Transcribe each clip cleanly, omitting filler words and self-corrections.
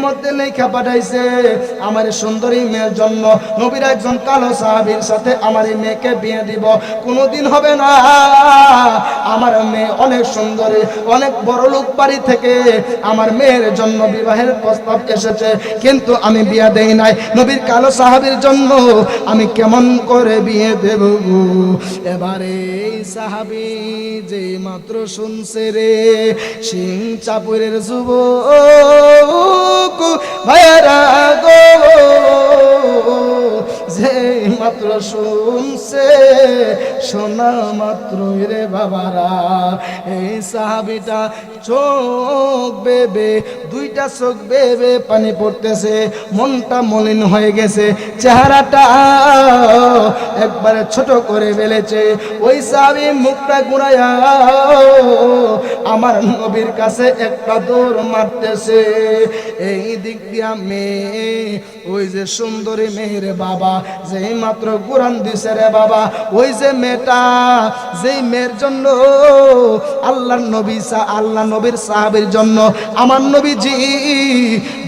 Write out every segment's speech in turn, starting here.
মধ্যে লেখা পাঠাইছে আমার সুন্দরী মেয়ের জন্য। নবীর একজন কালো সাহাবীর সাথে আমার এই মেয়েকে বিয়ে দিব। কোনোদিন হবে না, আমার মেয়ে অনেক সুন্দরী, অনেক বড় লোক বাড়ি থেকে আমার মেয়ের জন্য বিবাহের প্রস্তাব এসেছে, কিন্তু আমি বিয়ে দেই নাই। নবীর কালো সাহাবীর জন্য আমি কেমন করে বিয়ে দেব? এবারে এই সাহাবী যে মাত্র শুনছে রে, সিং চাপুরের যুবক ভাইরা গো, যে মাত্র শুনছে, শোনা মাত্র রে বাবারা, এই সাহাবীটা চোখ বেবে, দুইটা চোখ বেবে পানি পড়তেছে, মনটা মলিন হয়ে গেছে, চেহারাটা একবারে ছোট করে ফেলেছে। ওই সাহাবী মুখটা ঘুরাইয়া আমার নবীর কাছে একটা দৌড় মারতেছে। এই দিক দিয়া মেয়ে, ওই যে সুন্দরী মেয়ের বাবা যেই মাত্র কোরআন দিছে রে বাবা, ওই যে মেয়েটা, যেই মেয়ের জন্য আল্লাহর নবী, আল্লাহ নবীর সাহাবীর জন্য আমার নবীজি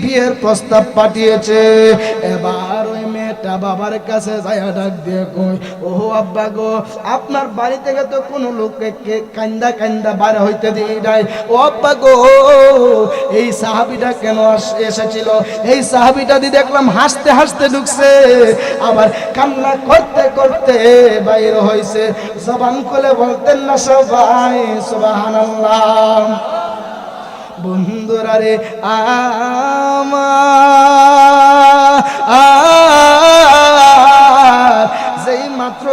বিয়ের প্রস্তাব পাঠিয়েছে। এবার ওই মেয়েটা বাবার কাছে যাইয়া ডাক দিয়ে কই, ও আব্বা গো, আপনার বাড়ি থেকে তো কোনো লোককে কান্দা কান্দা বার হইতে দিই নাই। ও আব্বা গো, এই সাহাবীটা কেন এসেছিল? এই সাহাবীটা দিয়ে দেখলাম হাসতে হাসতে ঢুকছে, আবার কান্না করতে করতে বাইর হইছে। জবান খুলে বলতেন না সবাই সুবহানাল্লাহ। বন্ধুরা রে আমার, যেই মাত্র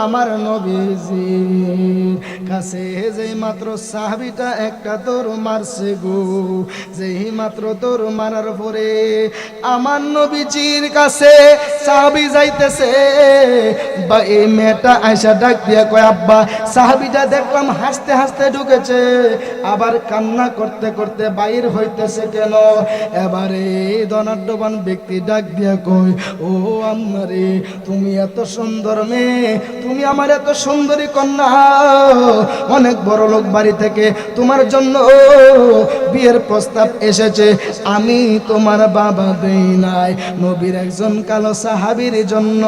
আমার নবীজির কাছে যেই মাত্র সাহাবীটা একটা দৌড় মারছে গো, যেই মাত্র দৌড় মারার পরে আমার নবীজির কাছে সাহাবী যাইতেছে, বা এই মেয়েটা আয়সা ডাক দিয়া কয়, আব্বা, সাহাবীটা দেখলাম হাসতে হাসতে ঢুকেছে, আবার কান্না করতে করতে বাইর হইতেছে কেন? এবারে ধনাঢ্যবান ব্যক্তি ডাক দিয়া কই, ও আম্মা রে, তুমি এত সুন্দর মেয়ে, তুমি আমার এত সুন্দরী কন্যা, অনেক বড় লোক বাড়ি থেকে তোমার জন্য বিয়ের প্রস্তাব এসেছে, আমি তোমার বাবা দেই নাই, নবীর একজন কালো সাহাবীর জন্য,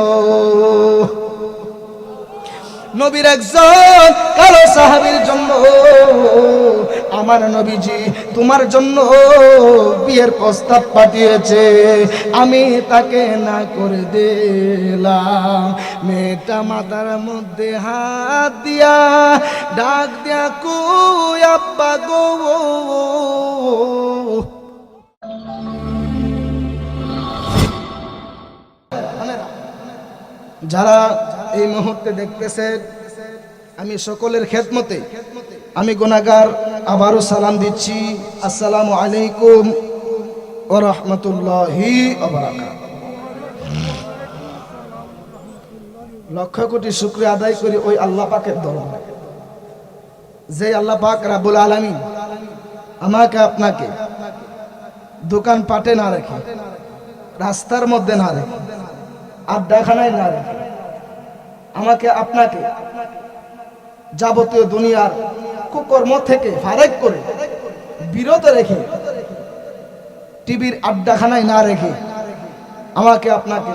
নবীর একজন কালো সাহাবীর জন্য আমার নবীজি তোমার জন্য বিয়ের প্রস্তাব পাঠিয়েছে, আমি তাকে না করে দিলাম। মেয়েটা মাথার মধ্যে হাত দিয়া ডাক দিয়া কই, আব্বা গো। যারা এই মুহূর্তে দেখতেছেন, আমি সকলের খেদমতে, আমি গুনাহগার, আবারও সালাম দিচ্ছি, আসসালামু আলাইকুম ওয়া রাহমাতুল্লাহি ওয়া বারাকাতুহু। লক্ষ কোটি শুকরিয়া আদায় করি ওই আল্লাহ পাকের দরবারে, যে আল্লাহ পাক রব্বুল আলামিন আমাকে আপনাকে দোকান পাটে না রেখে, রাস্তার মধ্যে না রেখে, আড্ডাখানায় না রেখে, আমাকে আপনাকে যাবতীয় দুনিয়ার কুকর্ম থেকে ফারেক করে বিরত রেখে, টিভির আড্ডাখানায় না রেখে আমাকে আপনাকে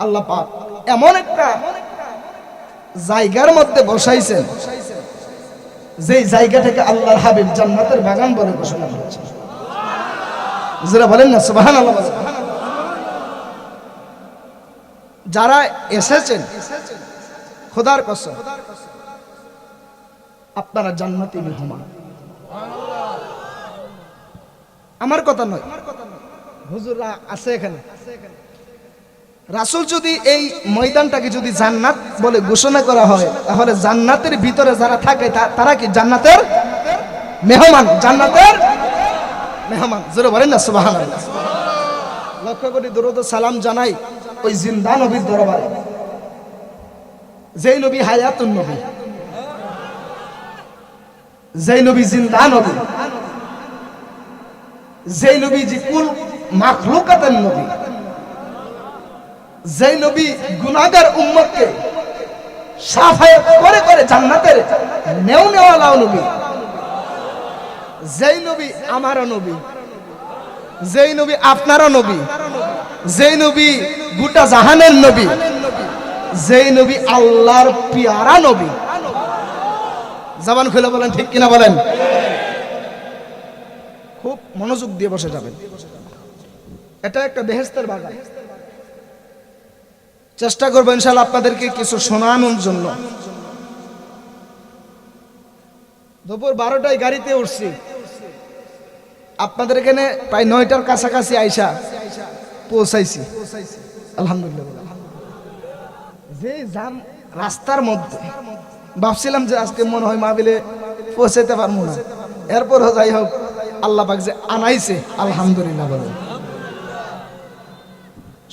আল্লাহ পাক এমন একটা জায়গার মধ্যে বসাইছেন, যেই জায়গাটাকে আল্লাহর হাবিব জান্নাতের বাগান বলে ঘোষণা করেছেন। যারা বলেন না সুবহানাল্লাহ। যারা এসেছেন, খোদার কসম আপনারা জান্নাতি মেহমান। আমার কথা নয়, হুজুররা আছে এখানে। রাসূল যদি এই ময়দানটাকে যদি জান্নাত বলে ঘোষণা করা হয়, তাহলে জান্নাতের ভিতরে যারা থাকে তারা কি জান্নাতের মেহমান? জান্নাতের মেহমান। জোরে বলেন না সুবহানাল্লাহ। লক্ষ কোটি দরুদ ও সালাম জানাই ওই জিন্দা নবীর দরবারে, যেই নবী হায়াতুন নবী, যেই নবী জিন্দা নবী, যেই নবী জি কুল মাখলুকাতের নবী, যেই নবী গুনাহগার উম্মতকে শাফায়াত করে করে জান্নাতের নেওয়ালা নবী, যেই নবী আমারও নবী, যেই নবী আপনারও নবী, যেই নবী গোটা জাহানের নবী, যেই নবী আল্লাহর পিয়ারা নবী। জবান খুলে বলেন ঠিক কিনা বলেন। খুব মনোযোগ দিয়ে বসে যাবেন। এটা একটা বেহেশতের বাগান। চেষ্টা করবো ইনশাআল্লাহ আপনাদেরকে কিছু শোনানোর জন্য। দুপুর 12টায় গাড়িতে উঠছি, আপনাদের এখানে প্রায় 9টার কাছাকাছি আইসা পৌঁছাইছি আলহামদুলিল্লাহ। যে জাম রাস্তার মধ্যে ভাবছিলাম যে আজকে মনে হয় মাহফিলে পৌঁছাইতে পারবো না, এরপরও যাই হোক আল্লাহ পাক যে আনাইছে আলহামদুলিল্লাহ বলে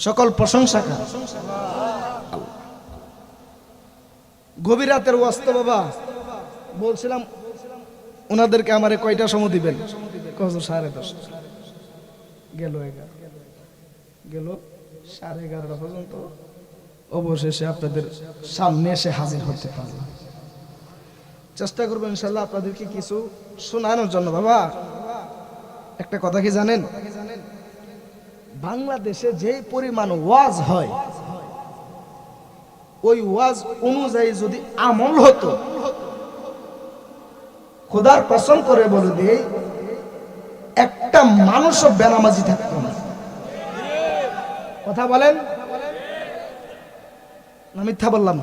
সকল প্রশংসা। গভীর রাতের ওয়াজ তো বাবা, বলছিলাম ওনাদেরকে আমারে কয়টা সময় দিবেন, 10:30 গেল 11:30 পর্যন্ত অবশেষে আপনাদের সামনে এসে হাজির হতে পারলাম। চেষ্টা করবো ইনশাল্লাহ আপনাদেরকে কিছু শোনানোর জন্য। বাবা একটা কথা কি জানেন, বাংলাদেশে যে পরিমাণ ওয়াজ হয়, ওই ওয়াজ অনুযায়ী যদি আমল হতো, খোদার কসম করে বলে দিই একটা মানুষও বেনামাজি থাকতো না। কথা বলেন না মিথ্যা বললাম?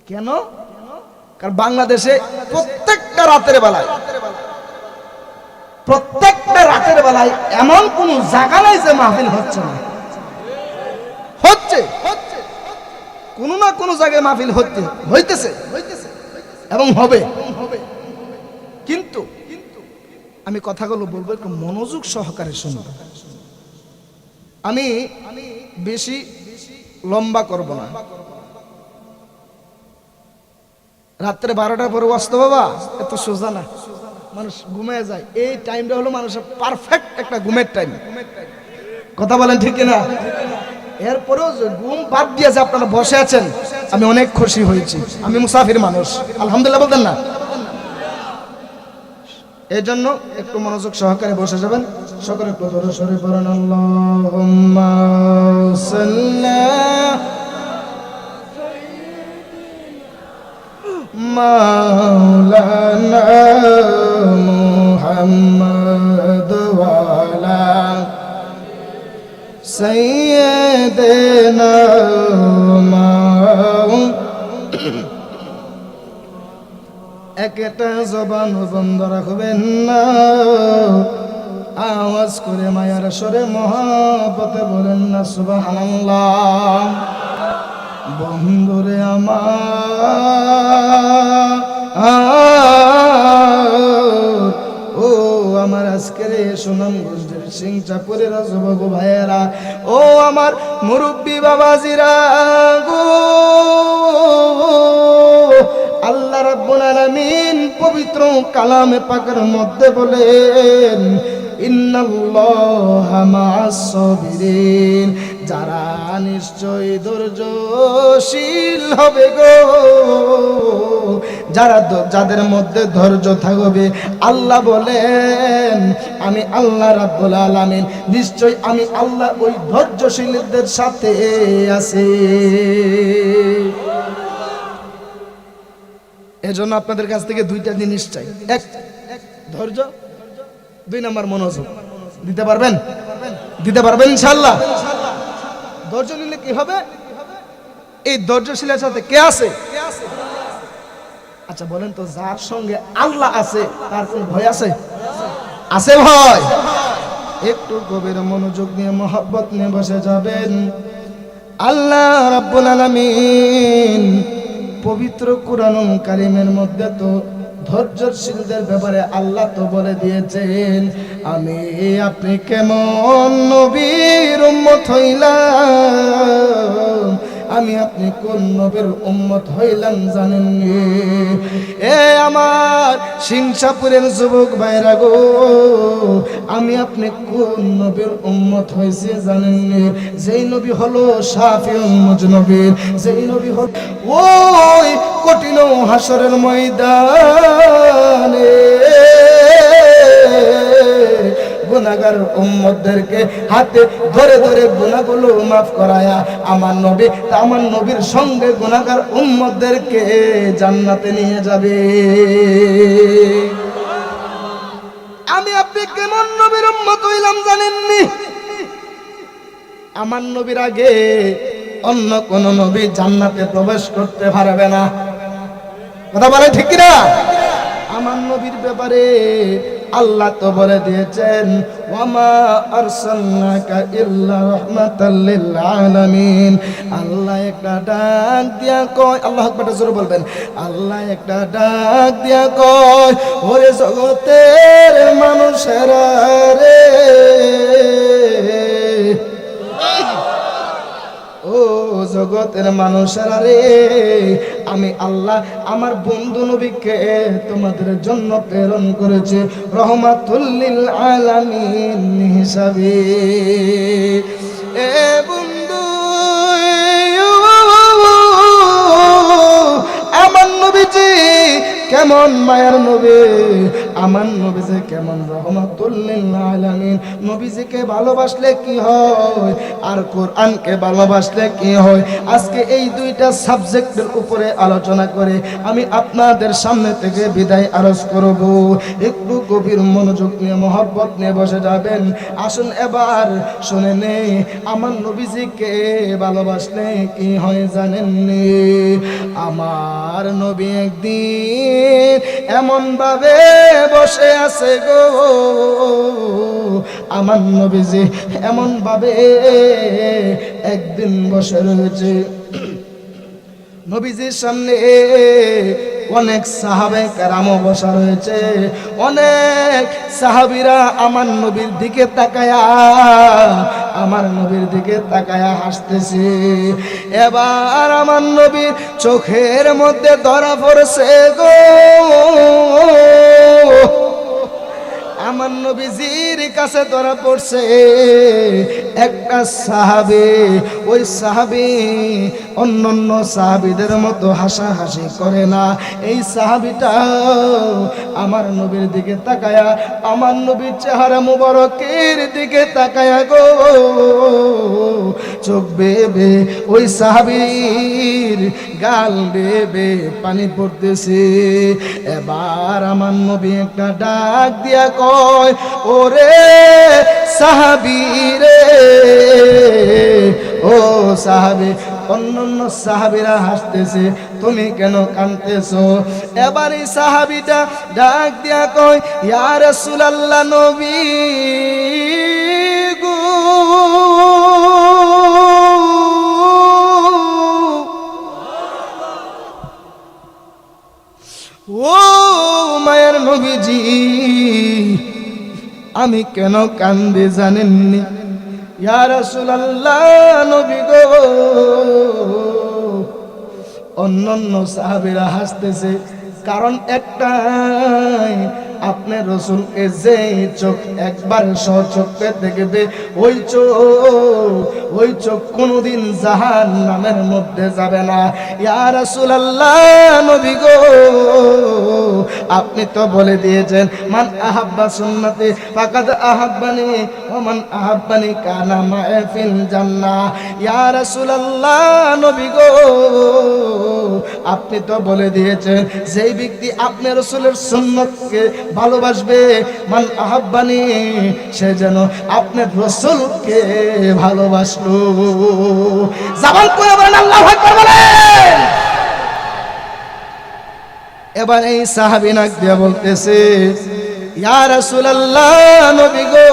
কেন? কারণ বাংলাদেশে প্রত্যেকটা রাতের বেলায় এমন কোন জায়গা নাই যে মাহফিল হচ্ছে না। হচ্ছে, কোন না কোন জায়গায় মাহফিল হইতেছে এবং হবে। কিন্তু আমি কথাগুলো বলবো একটু মনোযোগ সহকারে শুনবো। আমি বেশি লম্বা করব না। রাত্রে 12টার পরে আসতো বাবা, এত সোজা না, মানুষ ঘুমিয়ে যায়। এই টাইমটা হলো মানুষের পারফেক্ট একটা ঘুমের টাইম। কথা বলেন ঠিক কিনা? এরপরেও ঘুম বাদ দিয়ে যে আপনারা বসে আছেন, আমি অনেক খুশি হয়েছি। আমি মুসাফির মানুষ, আলহামদুলিল্লাহ বলতেন না? এই জন্য একটু মনোযোগ সহকারে বসে যাবেন। সকলে একটু জোরে সরে পড়েন আল্লাহুম্মা সাল্লি মাওলানা মুহাম্মদ ওয়া আলা সাইয়্যিদিনা একটা জবান বন্ধ রাখবেন না, আওয়াজ করে মায়ার স্বরে মহব্বতে বলেন না সুবহানাল্লাহ। বন্ধুরে আমার, ও আমার আজকের সুনামগঞ্জের সিংচাপুরের যুবক ভাইয়েরা, ও আমার মুরব্বী বাবাজিরা গো, আল্লাহ রাব্বুল আলামিন পবিত্র কালামে পাকের মধ্যে বলেন ইন্নাল্লাহা মা'আস সাবিরিন, যারা নিশ্চয় ধৈর্যশীল হবে গো, যাদের মধ্যে ধৈর্য থাকবে, আল্লাহ বলেন আমি আল্লাহ রাব্বুল আলামিন নিশ্চয় আমি আল্লাহ ওই ধৈর্যশীলদের সাথে আছি। এজন্য আপনাদের কাছ থেকে দুইটা জিনিস চাই, এক ধৈর্য, 2 নাম্বার মনোযোগ। দিতে পারবেন? দিতে পারবেন ইনশাআল্লাহ? ধৈর্য নিলে কি হবে? এই ধৈর্যশীলের সাথে কে আছে? আচ্ছা বলেন তো, যার সঙ্গে আল্লাহ আছে তার কোন ভয় আছে? আছে ভয়? একটু গভীর মনোযোগ নিয়ে মহব্বত নিয়ে বসে যাবেন। আল্লাহ রাব্বুল আলামিন পবিত্র কুরআনুল কারীমের মধ্যে তো ধৈর্যশীলদের ব্যাপারে আল্লাহ তো বলে দিয়েছেন, আমি আপনি কেমন নবীর উম্মত হইলাম, আমি আপনি কোন নবীর উম্মত হইলাম জানেননি? এ আমার সিংসাপুরের যুবক ভাইরা গো, আমি আপনি কোন নবীর উম্মত হইছে জানেননি? যেই নবী হলো শাফিউল মুজনবির, যেই নবী হলো ওই কঠিন হাসরের ময়দানে গুনাহগার উম্মতদেরকে হাতে ধরে ধরে গুনাহগুলো মাফ করায়া আমার নবীর সঙ্গে গুনাহগার উম্মতদেরকে জান্নাতে নিয়ে যাবে। আমি আপনি কেমন নবীর উম্মত হইলাম জানেননি? আমার নবীর আগে অন্য কোন নবী জান্নাতে প্রবেশ করতে পারবে না। কথা বলে ঠিক না? আমার নবীর ব্যাপারে আল্লাহ তো বলে দিয়েছেন, ওয়ামা আরসালনাকা ইল্লা রাহমাতাল লিল আলামিন। আল্লাহ একটা ডাক দিয়া কয়, আল্লাহু আকবার জোরে বলবেন, আল্লাহ একটা ডাক দিয়া কয়, ওরে জগতের মানুষেরা রে, ও জগতের মানুষেরা রে, আমি আল্লাহ আমার বন্ধু নবীকে তোমাদের জন্য প্রেরণ করেছে রহমাতুল লিল আলামিন হিসাবে। এ বন্ধু, আমার নবীজি কেমন মায়ার নবী, আমার নবীজি কেমন রহমাতুল লিল আলামিন। নবীজিকে ভালোবাসলে কি হয় আর কোরআনকে ভালোবাসলে কি হয়, আজকে এই দুইটা সাবজেক্টের উপরে আলোচনা করে আমি আপনাদের সামনে থেকে বিদায় আরজ করব। একটু গভীর মনোযোগ নিয়ে মহব্বত নিয়ে বসে যাবেন। আসুন এবার শুনে নেই আমার নবীজিকে ভালোবাসলে কি হয় জানেননি? আমার নবী একদিন এমন ভাবে বসে আছে গো, আমার নবীজি এমন ভাবে একদিন বসে রয়েছে। নবীজির সামনে অনেক সাহাবে কেরামও বসা রয়েছে। অনেক সাহাবীরা আমার নবীর দিকে তাকায়া, আমার নবীর দিকে তাকায়া হাসতেছে। এবার আমার নবীর চোখের মধ্যে ধরা পড়ছে গো, আমার নবীজির কাছে ধরা পড়ছে একটা সাহাবী। ওই সাহাবী অন্যান্য সাহাবীদের মতো হাসাহাসি করে না। এই সাহাবীটা আমার নবীর দিকে তাকায়া, আমার নবীর চেহারা মুবারকের দিকে তাকায়া গো, চোখ বেবে ওই সাহাবীর গাল বেবে পানি পড়তেছে। এবার আমার নবী একটা ডাক দিয়া কয়, ওরে সাহাবী রে, ও সাহাবী। অন্যান্য সাহাবীরা হাসতেছে, তুমি কেন কাঁদতেছো? এবার এই সাহাবীটা ডাক দিয়া কয়, ইয়া রাসূলুল্লাহ নবী গো, ও মায়ের নবীজি, আমি কেন কান্দে জানেননি? ইয়া রাসূলুল্লাহ নবী গো। অন্যান্য সাহাবীরা হাসতেছে, কারণ একটাই, আপনার রাসূলকে যে চোখ একবার সচক্ষে দেখবে, ওই চোখ কোনোদিন জাহান্নামের মধ্যে যাবে না। ইয়া রাসূলুল্লাহ নবী গো, আপনি তো বলে দিয়েছেন, মান আহাব্বা সুন্নতি ফাকাদ আহাব্বানি ওয়া মান আহাব্বানি কানা মা'i ফিল জান্নাহ। ইয়া রাসূলুল্লাহ নবী গো, আপনি তো বলে দিয়েছেন, যেই ব্যক্তি আপনার রাসূলের সুন্নতকে ভালোবাসবে, মান আহাব্বানি, সে যেন আপনার রাসূলকে ভালোবাসলো। জবান করে বলেন আল্লাহু আকবার বলেন। এবার এই সাহাবী নাক দিয়ে বলতেছে, ইয়া রাসূলুল্লাহ নবী গো,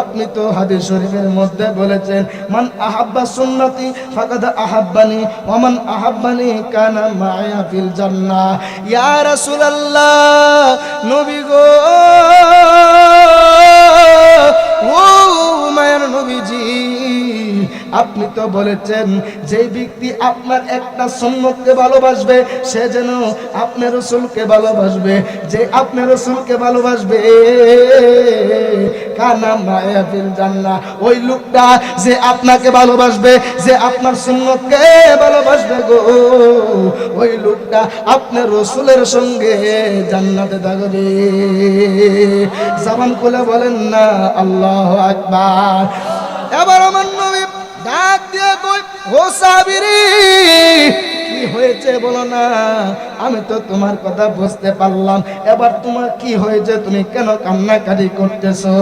আপনি তো হাদিস শরীফের মধ্যে বলেছেন, মান আহাব্বা সুন্নতি ফাকাদ আহাব্বানি ওয়া মান আহাব্বানি কানা মা'আ ফিল জান্নাহ। ইয়া রাসূলুল্লাহ নবী গো, ও মায়ের নবীজি, আপনি তো বলেছেন যে ব্যক্তি আপনার একটা সুন্নতকে ভালোবাসবে সে যেন আপনার রাসূলকে ভালোবাসবে, যে আপনার রাসূলকে ভালোবাসবে কানা মায়া ফিল জান্নাহ, ওই লোকটা যে আপনাকে ভালোবাসবে, যে আপনার সুন্নতকে ভালোবাসবে গো, ওই লোকটা আপনার রাসূলের সঙ্গে জান্নাতে থাকবে। জবান খুলে বলেন না আল্লাহু আকবার। এবার আমার নবী ডাক দিয়ে কই, ও সাহাবীরে কি হয়েছে বলো না, আমি তো তোমার কথা বুঝতে পারলাম, এবার তোমার কি হয়েছে, তুমি কেন কান্নাকাটি করতেছো?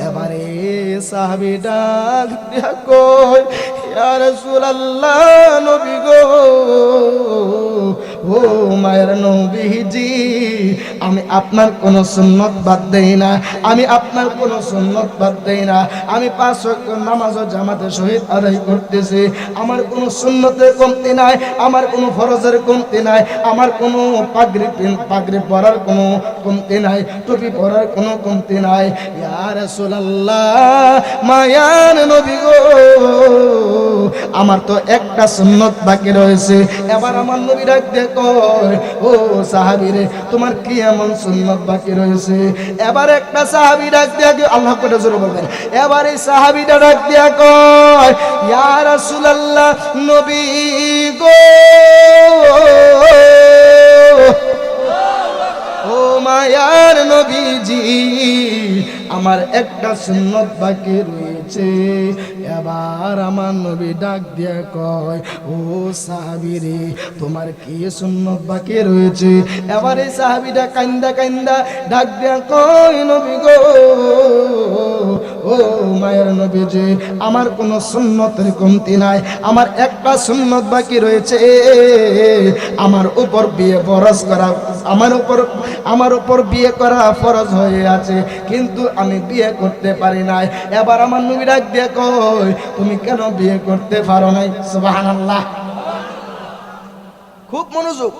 এবারে সাহাবী ডাক দিয়া কই, ইয়া রাসূলুল্লাহ, নবী গো, ও মায়ের নবীজি, আমি আপনার কোন সুন্নত বাদ দেই না, আমি আপনার কোন সুন্নত বাদ দেই না, আমি 5 ওয়াক্ত নামাজও জামাতের সহিত আদায় করতেছি, আমার কোন সুন্নতের কমতি নাই, আমার কোন ফরজের কমতি নাই, আমার কোন পাগড়ি পরার কোন কমতি নাই, টুপি পরার কোন কমতি নাই। ইয়া রাসূলুল্লাহ, মায়ার নবী গো, আমার তো একটা সুন্নত বাকি রয়েছে। এবার আমার নবী ডাক দিয়ে কয়, ও সাহাবীরে, তোমার কি এমন সুন্নত বাকি রয়েছে? এবার একটা সাহাবী ডাক দিয়ে, আল্লাহ করে জোরে বলবেন, এবার এই সাহাবীটা ডাক দিয়া কয়, ইয়া রাসূলুল্লাহ, নবী গো, ও মায়ার নবীজি, আমার একটা সুন্নত বাকি রয়েছে। এবার আমার নবী ডাক দিয়ে কয়, ও সাহাবীরে, তোমার কি সুন্নত বাকি রয়েছে? এবার এই সাহাবীটা কান্দা কান্দা ডাক দিয়ে কয়, নবী গো, ও মায়ের নবীজি, আমার কোনো সুন্নতের কমতি নাই, আমার একটা সুন্নত বাকি রয়েছে, আমার উপর বিয়ে ফরজ করা, আমার উপর বিয়ে করা ফরজ হয়ে আছে, কিন্তু আমি বিয়ে করতে পারি নাই। এবার আমার নবী ডাক দিয়ে কয়, তুমি কেন বিয়ে করতে পারো নাই? সুবহানাল্লাহ, খুব মনোযোগ।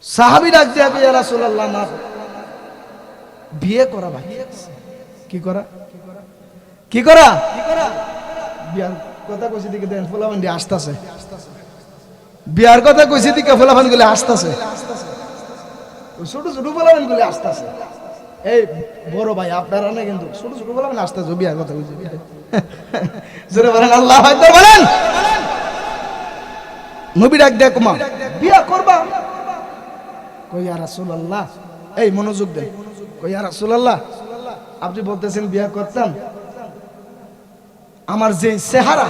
সাহাবী ডাক দিয়ে, ইয়া রাসূলুল্লাহ, আমার বিয়ে করা বাকি আছে। কি করা? বিয়ার কথা কইছি দিকে দেন, ফুলাবান্ডি আসতেছে, বিয়ার কথা কইছি দিকে ফুলাবান গুলো আসতেছে, ছোট ছোট ফুলাবান গুলো আসতেছে। এই বড় ভাই আপনারা না, কিন্তু ছোট ছোট ফুলাবান আসতেছে, বিয়ার কথা কইছি। জোরে বলেন আল্লাহু আকবার বলেন। নবী ডাক দেখ, মা বিয়া করবা? কই, ইয়া রাসূলুল্লাহ, এই মনোযোগ দেন, কই, ইয়া রাসূলুল্লাহ, আপনি বলতেছেন বিয়া করতাম, আমার যে চেহারা,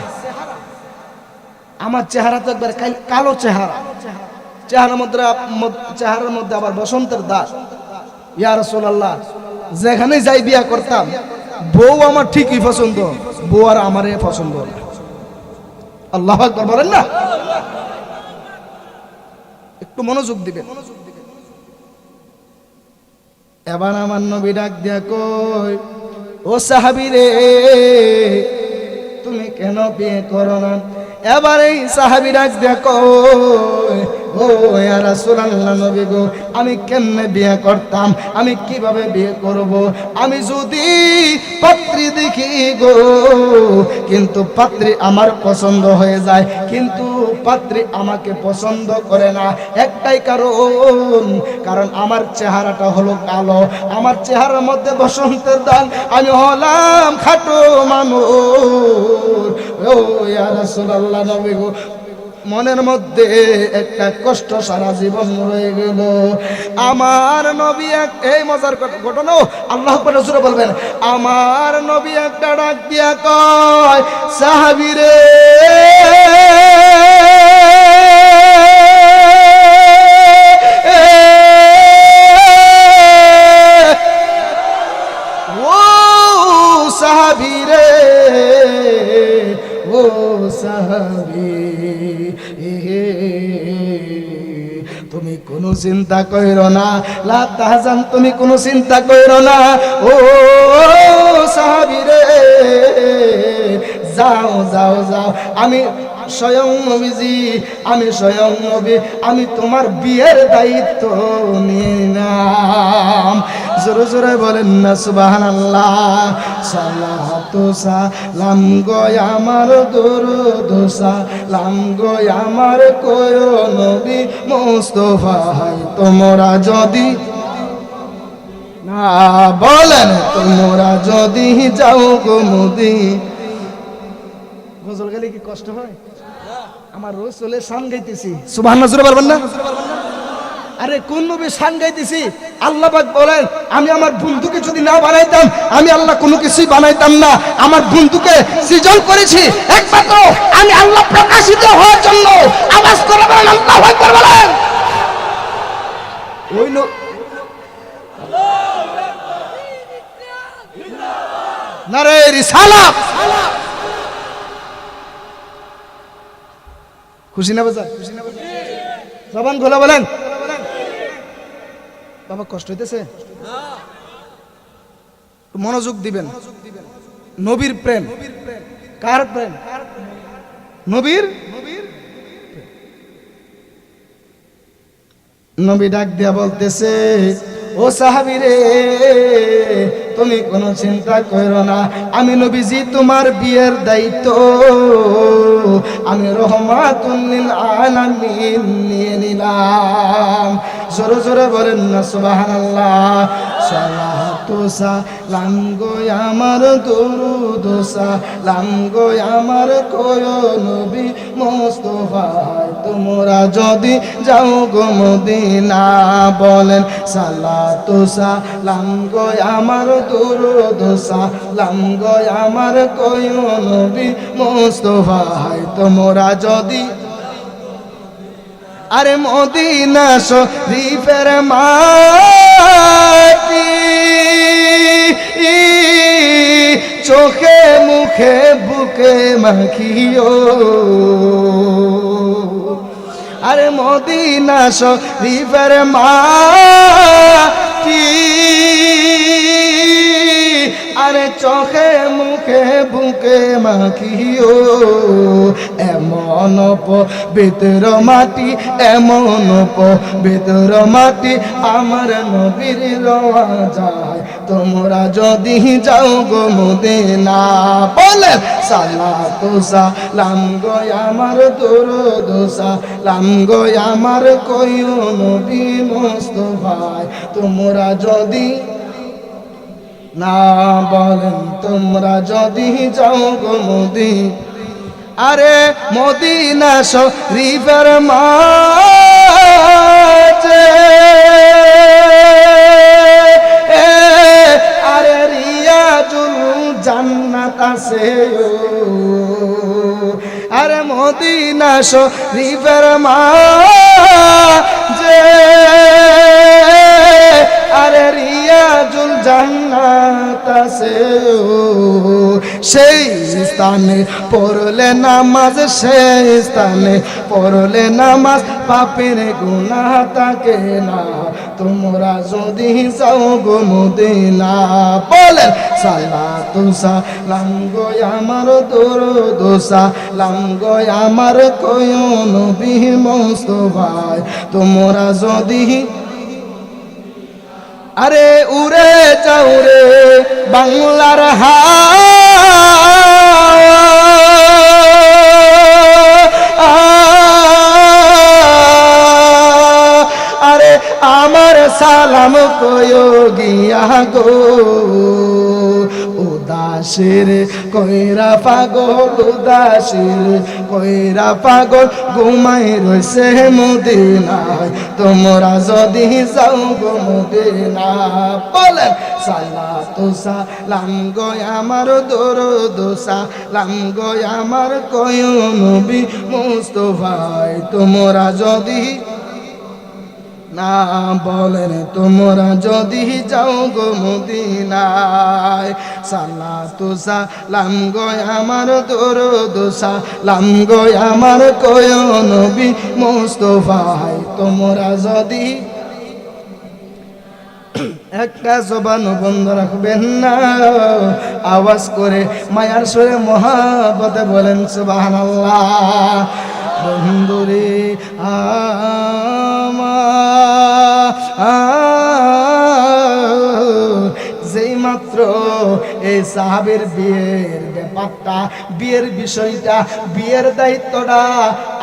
আমার চেহারা তো একবার কালো চেহারা, চেহারার মধ্যে আবার বসন্তের দাগ। ইয়া রাসূলুল্লাহ, যেখানে যাই বিয়া করতাম, বউ আমার ঠিকই পছন্দ, বউ আর আমারে পছন্দ না। আল্লাহু আকবার বলেন না, একটু মনোযোগ দিবেন। এবার আমার নবী ডাক দিয়া কই, ও সাহাবীরে, তুমি কেন বিয়ে করো না? এবার এই সাহাবী ডাক দিয়া কই, ও ইয়া রাসূলুল্লাহ, নবী গো, আমি কেমনে বিয়ে করতাম, আমি কিভাবে বিয়ে করব? আমি যদি পাত্রী দেখি গো, কিন্তু পাত্রী আমার পছন্দ হয়ে যায়, কিন্তু পাত্রী আমাকে পছন্দ করে না। একটাই কারণ আমার চেহারাটা হলো কালো, আমার চেহারার মধ্যে বসন্তের দাগ, আমি হলাম খাটো মানুষ। ও ইয়া রাসূলুল্লাহ, নবী গো, মনের মধ্যে একটা কষ্ট সারা জীবন রয়ে গেল। আমার নবী এই মজার ঘটনা, আল্লাহ পাক জোরে বলবেন, আমার নবী একটা ডাক দিয়া কয়, সাহাবীরে, ও সাহাবীরে, ও সাহাবী, তুমি কোনো চিন্তা কইরো না, লা তাহজান, তুমি কোনো চিন্তা কইরো না, ও সাহাবীরে, যাও যাও যাও, আমি স্বয়ং নবীজি, আমি স্বয়ং নবী, আমি তোমার বিয়ের দায়িত্ব নিলাম। জোরে জোরে জোরে বলেন না সুবহানাল্লাহ। সালাতু সালাম গো আমার দরুদ সালাম গো আমার কোয় নবী মুস্তাফা তোমরা যদি না বলেন তোমরা যদি যাও গো মদিনা। গজল গাইলে কি কষ্ট হয়? আমার রাসূলের শান গাইতেছি, সুবহানাল্লাহ জোরে বলবেন না? আরে কোন নবীর শান গাইতেছি? আল্লাহ পাক বলেন আমি আমার বন্ধুকে যদি না বানাইতাম আমি আল্লাহ কোনো কিছুই বানাইতাম না। আমার বন্ধুকে সৃজন করেছি একমাত্র আমি আল্লাহ প্রকাশিত হওয়ার জন্য। আওয়াজ করে বলেন আল্লাহু আকবার বলেন। ওই নারে রিসালাত। খুশি না বাজার? জবান খোলা বলেন। বাবা কষ্ট হইতেছে? মনোযোগ দিবেন। নবীর প্রেম কার প্রেম? নবীর। নবী ডাক দিয়া বলতেছে ও সাহাবী রে তুমি কোনো চিন্তা করো না, আমি নবীজি তোমার বিয়ের দায়িত্ব আমি রহমাতুল লিল আলামিন নিয়ে নিলাম। জোরে জোরে বলেন না সুবহানাল্লাহ। সালাতু সালাম গো আমার দরুদ সালাম গো আমার কোয় নবী মুস্তাফা তোমরা যদি যাও গো মদিনা। বলেন সালাতু সালাম গো আমার দরুদ সালাম গো আমার কোয় নবী মুস্তাফা তোমরা যদি আরে মদিনা শরীফের মাটি চোখে মুখে বুকে মাখিও। আরে মদিনা শরীফের মাটি আরে চোখে মুখে বুকে মাখিও। এমন পবিত্র মাটি এমন পবিত্র মাটি আমার নবীর রওয়া যায় তোমরা যদি যাও গো মদিনা। বলেন সালাতু সালাম গো আমার দরুদ সালাম গো আমার কোয় নবী মুস্তাফা তোমরা যদি না বলেন তোমরা যদি যাও গো মদিনা। আরে মদিনা শরীফের মাঝে আরে রিয়াজুল জান্নাত আছে। আরে মদিনা শরীফের মাঝে আরে রিয়াজুল জান্নাত আছে। সেই স্থানে পড়লে নামাজ সেই স্থানে পড়লে নামাজ পাপের গুনাহ থাকে না তোমরা যদি যাও গো মদিনা। বলেন সালাতু সালাম গো আমার দরুদ সালাম গো আমার কোয় নবী মুস্তাফা তোমরা যদি আরে উড়ে যাও রে বাংলার আরে আমার সালাম কয় গিয়া গো উদাসের কইরা পাগল উদাসের কইরা পাগল ঘুমাই রইছে মদিনায় তোমরা যদি যাও গো মদিনা। বলেন সালাতু সালাম গো আমার দরুদ সালাম গো আমার কোয় নবী মুস্তাফা তোমরা যদি না বলেন তোমরা যদি যাও গো মদিনায়। সালাতু সালাম গো আমার দরুদ সালাম গো আমার কোয় নবী মুস্তাফা তোমরা যদি একটা জবান বন্ধ রাখবেন না আওয়াজ করে মায়ার সুরে মহাব্বতে বলেন সুবহানাল্লাহ। বন্ধুরে আমার মাত্র এই সাহাবীর বিয়ের ব্যাপারটা, বিয়ের বিষয়টা, বিয়ের দায়িত্বটা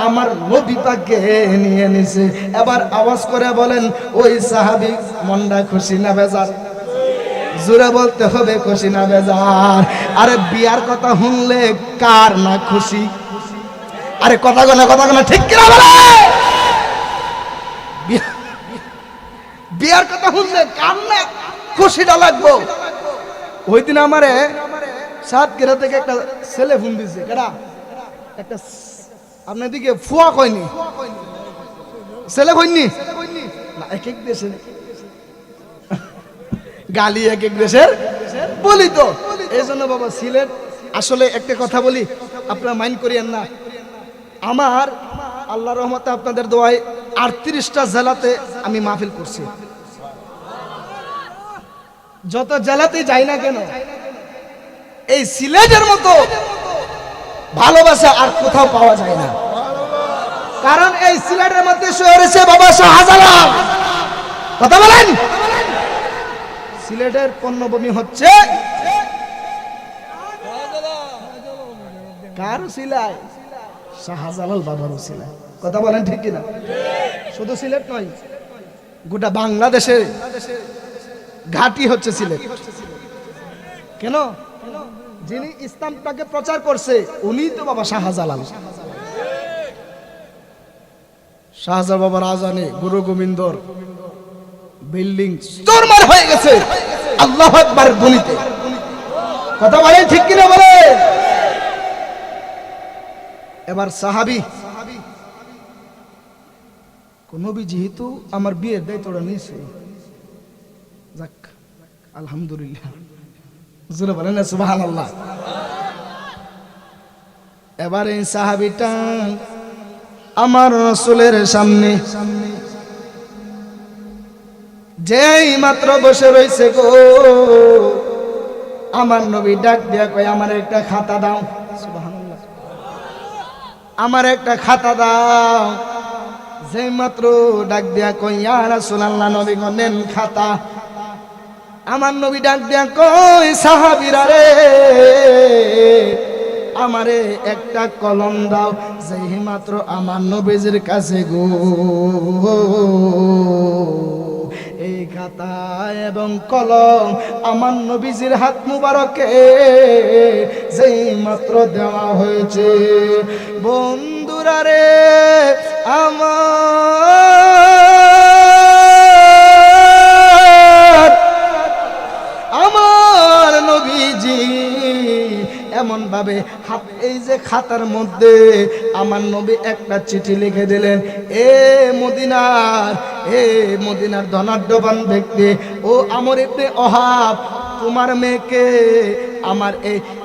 আমার নবী পাককে নিয়ে নিছে। এবার আওয়াজ করে বলেন, ওই সাহাবী মনটা খুশি না বেজার? জোরে বলতে হবে, খুশি না বেজার? আরে বিয়ার কথা শুনলে কার না খুশি? আরে কথা না ঠিক কিনা বলে? বিয়ার কথা শুনলে কার না খুশিটা লাগবো? ওই দিন আমারে সাতক্ষীরা থেকে একটা ছেলে ফোন দিছে। কেডা? একটা আপনার দিকে ফুয়া কয়নি, ছেলে কইনি না, এক এক দেশে গালি, এক এক দেশের বলি। তো এই জন্য বাবা সিলেট, আসলে একটা কথা বলি, আপনারা মাইন্ড করিয়েন না। আমার আল্লাহর রহমতে আপনাদের দোয়ায় 38টা জেলাতে আমি মাহফিল করছি। যত জেলাতে যাই না কেন, এই সিলেটের মতো ভালোবাসা আর কোথাও পাওয়া যায় না। কারণ এই সিলেটের মধ্যে রয়েছে বাবা শাহজালাল। কথা বলেন, সিলেটের পণ্যভূমি হচ্ছে কার সিলায়? শাহজালাল বাবার সিলায়। কথা বলেন ঠিক কিনা? শুধু সিলেট নয়, গোটা বাংলাদেশে ঘাঁটি হচ্ছে সিলেট। কেন? যিনি ইসলামটাকে প্রচার করছে উনি তো বাবা শাহজালাল। শাহজালাল বাবার আজানে গুরু গোবিন্দর বিল্ডিং চুরমার হয়ে গেছে আল্লাহু আকবার ধ্বনিতে। কথা বলেন ঠিক কিনা বলে? এবার সাহাবী নবী যেহেতু আমার বিয়ের দায়িত্বটা নিয়েছে, যাক আলহামদুলিল্লাহ, জোরে বলেন না সুবহানাল্লাহ। এবার এই সাহাবীটা আমার রাসূলের সামনে যেই মাত্র বসে রয়েছে গো, আমার নবী ডাক দিয়া কয়, আমার একটা খাতা দাও। সুবহানাল্লাহ, আমার একটা খাতা দাও। যেই মাত্র ডাক দিয়া কয়, ইয়া রাসূলুল্লাহ, নবী গো নেন খাতা। আমার নবী ডাক দিয়া কয়, সাহাবীরা রে, আমারে একটা কলম দাও। যেই মাত্র আমার নবীজির কাছে গো এই খাতা এবং কলম আমার নবীজির হাত মুবারকে যেই মাত্র দেওয়া হয়েছে, বন্ধুরা রে আমার নবীজি এমন ভাবে হাত, এই যে খাতার মধ্যে আমার নবী একটা চিঠি লিখে দিলেন, এ মদিনার ধনাঢ্যবান ব্যক্তি, ও আমর ইবনে ওহাব, তোমার মেয়েকে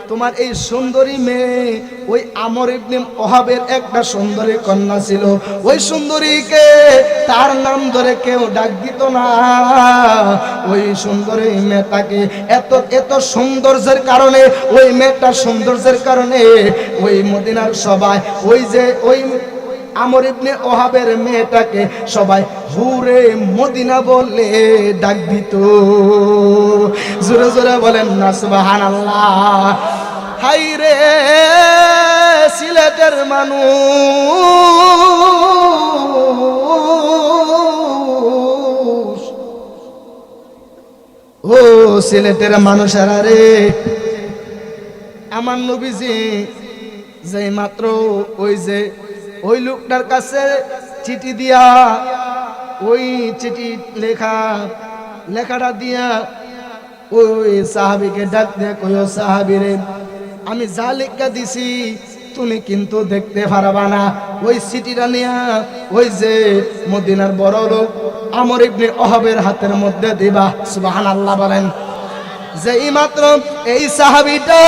তোমার এই সুন্দরী মেয়ে, ওই আমর ইবনে ওহাবের একটা সুন্দরী কন্যা ছিল। ওই সুন্দরীকে তার নাম ধরে কেউ ডাক দিত না। ওই সুন্দরী মেয়েটাকে এত সৌন্দর্যের কারণে, ওই মেয়েটার সৌন্দর্যের কারণে ওই মদিনার সবাই ওই আমর ইবনে ওহাবের মেয়েটাকে সবাই হুরে মদিনা বলে ডাক দিত। জোরে জোরে বলেন না সুবহানাল্লাহ। হাই রে সিলেটের মানুষ, ও সিলেটের মানুষেরা রে, আমার নবীজি যে মাত্র ওই লোকটার কাছে চিঠি দিয়া, ওই চিঠি লেখাটা দিয়া ওই সাহাবীকে ডাক দিয়া কইও, সাহাবী রে, আমি যা লেখা দিছি তুমি কিন্তু দেখতে পারবা না। ওই চিঠিটা নিয়া ওই যে মদিনার বড় লোক আমর ইবনে ওহাবের হাতের মধ্যে দিবা। সুবহানাল্লাহ বলেন। যেই মাত্র এই সাহাবীটা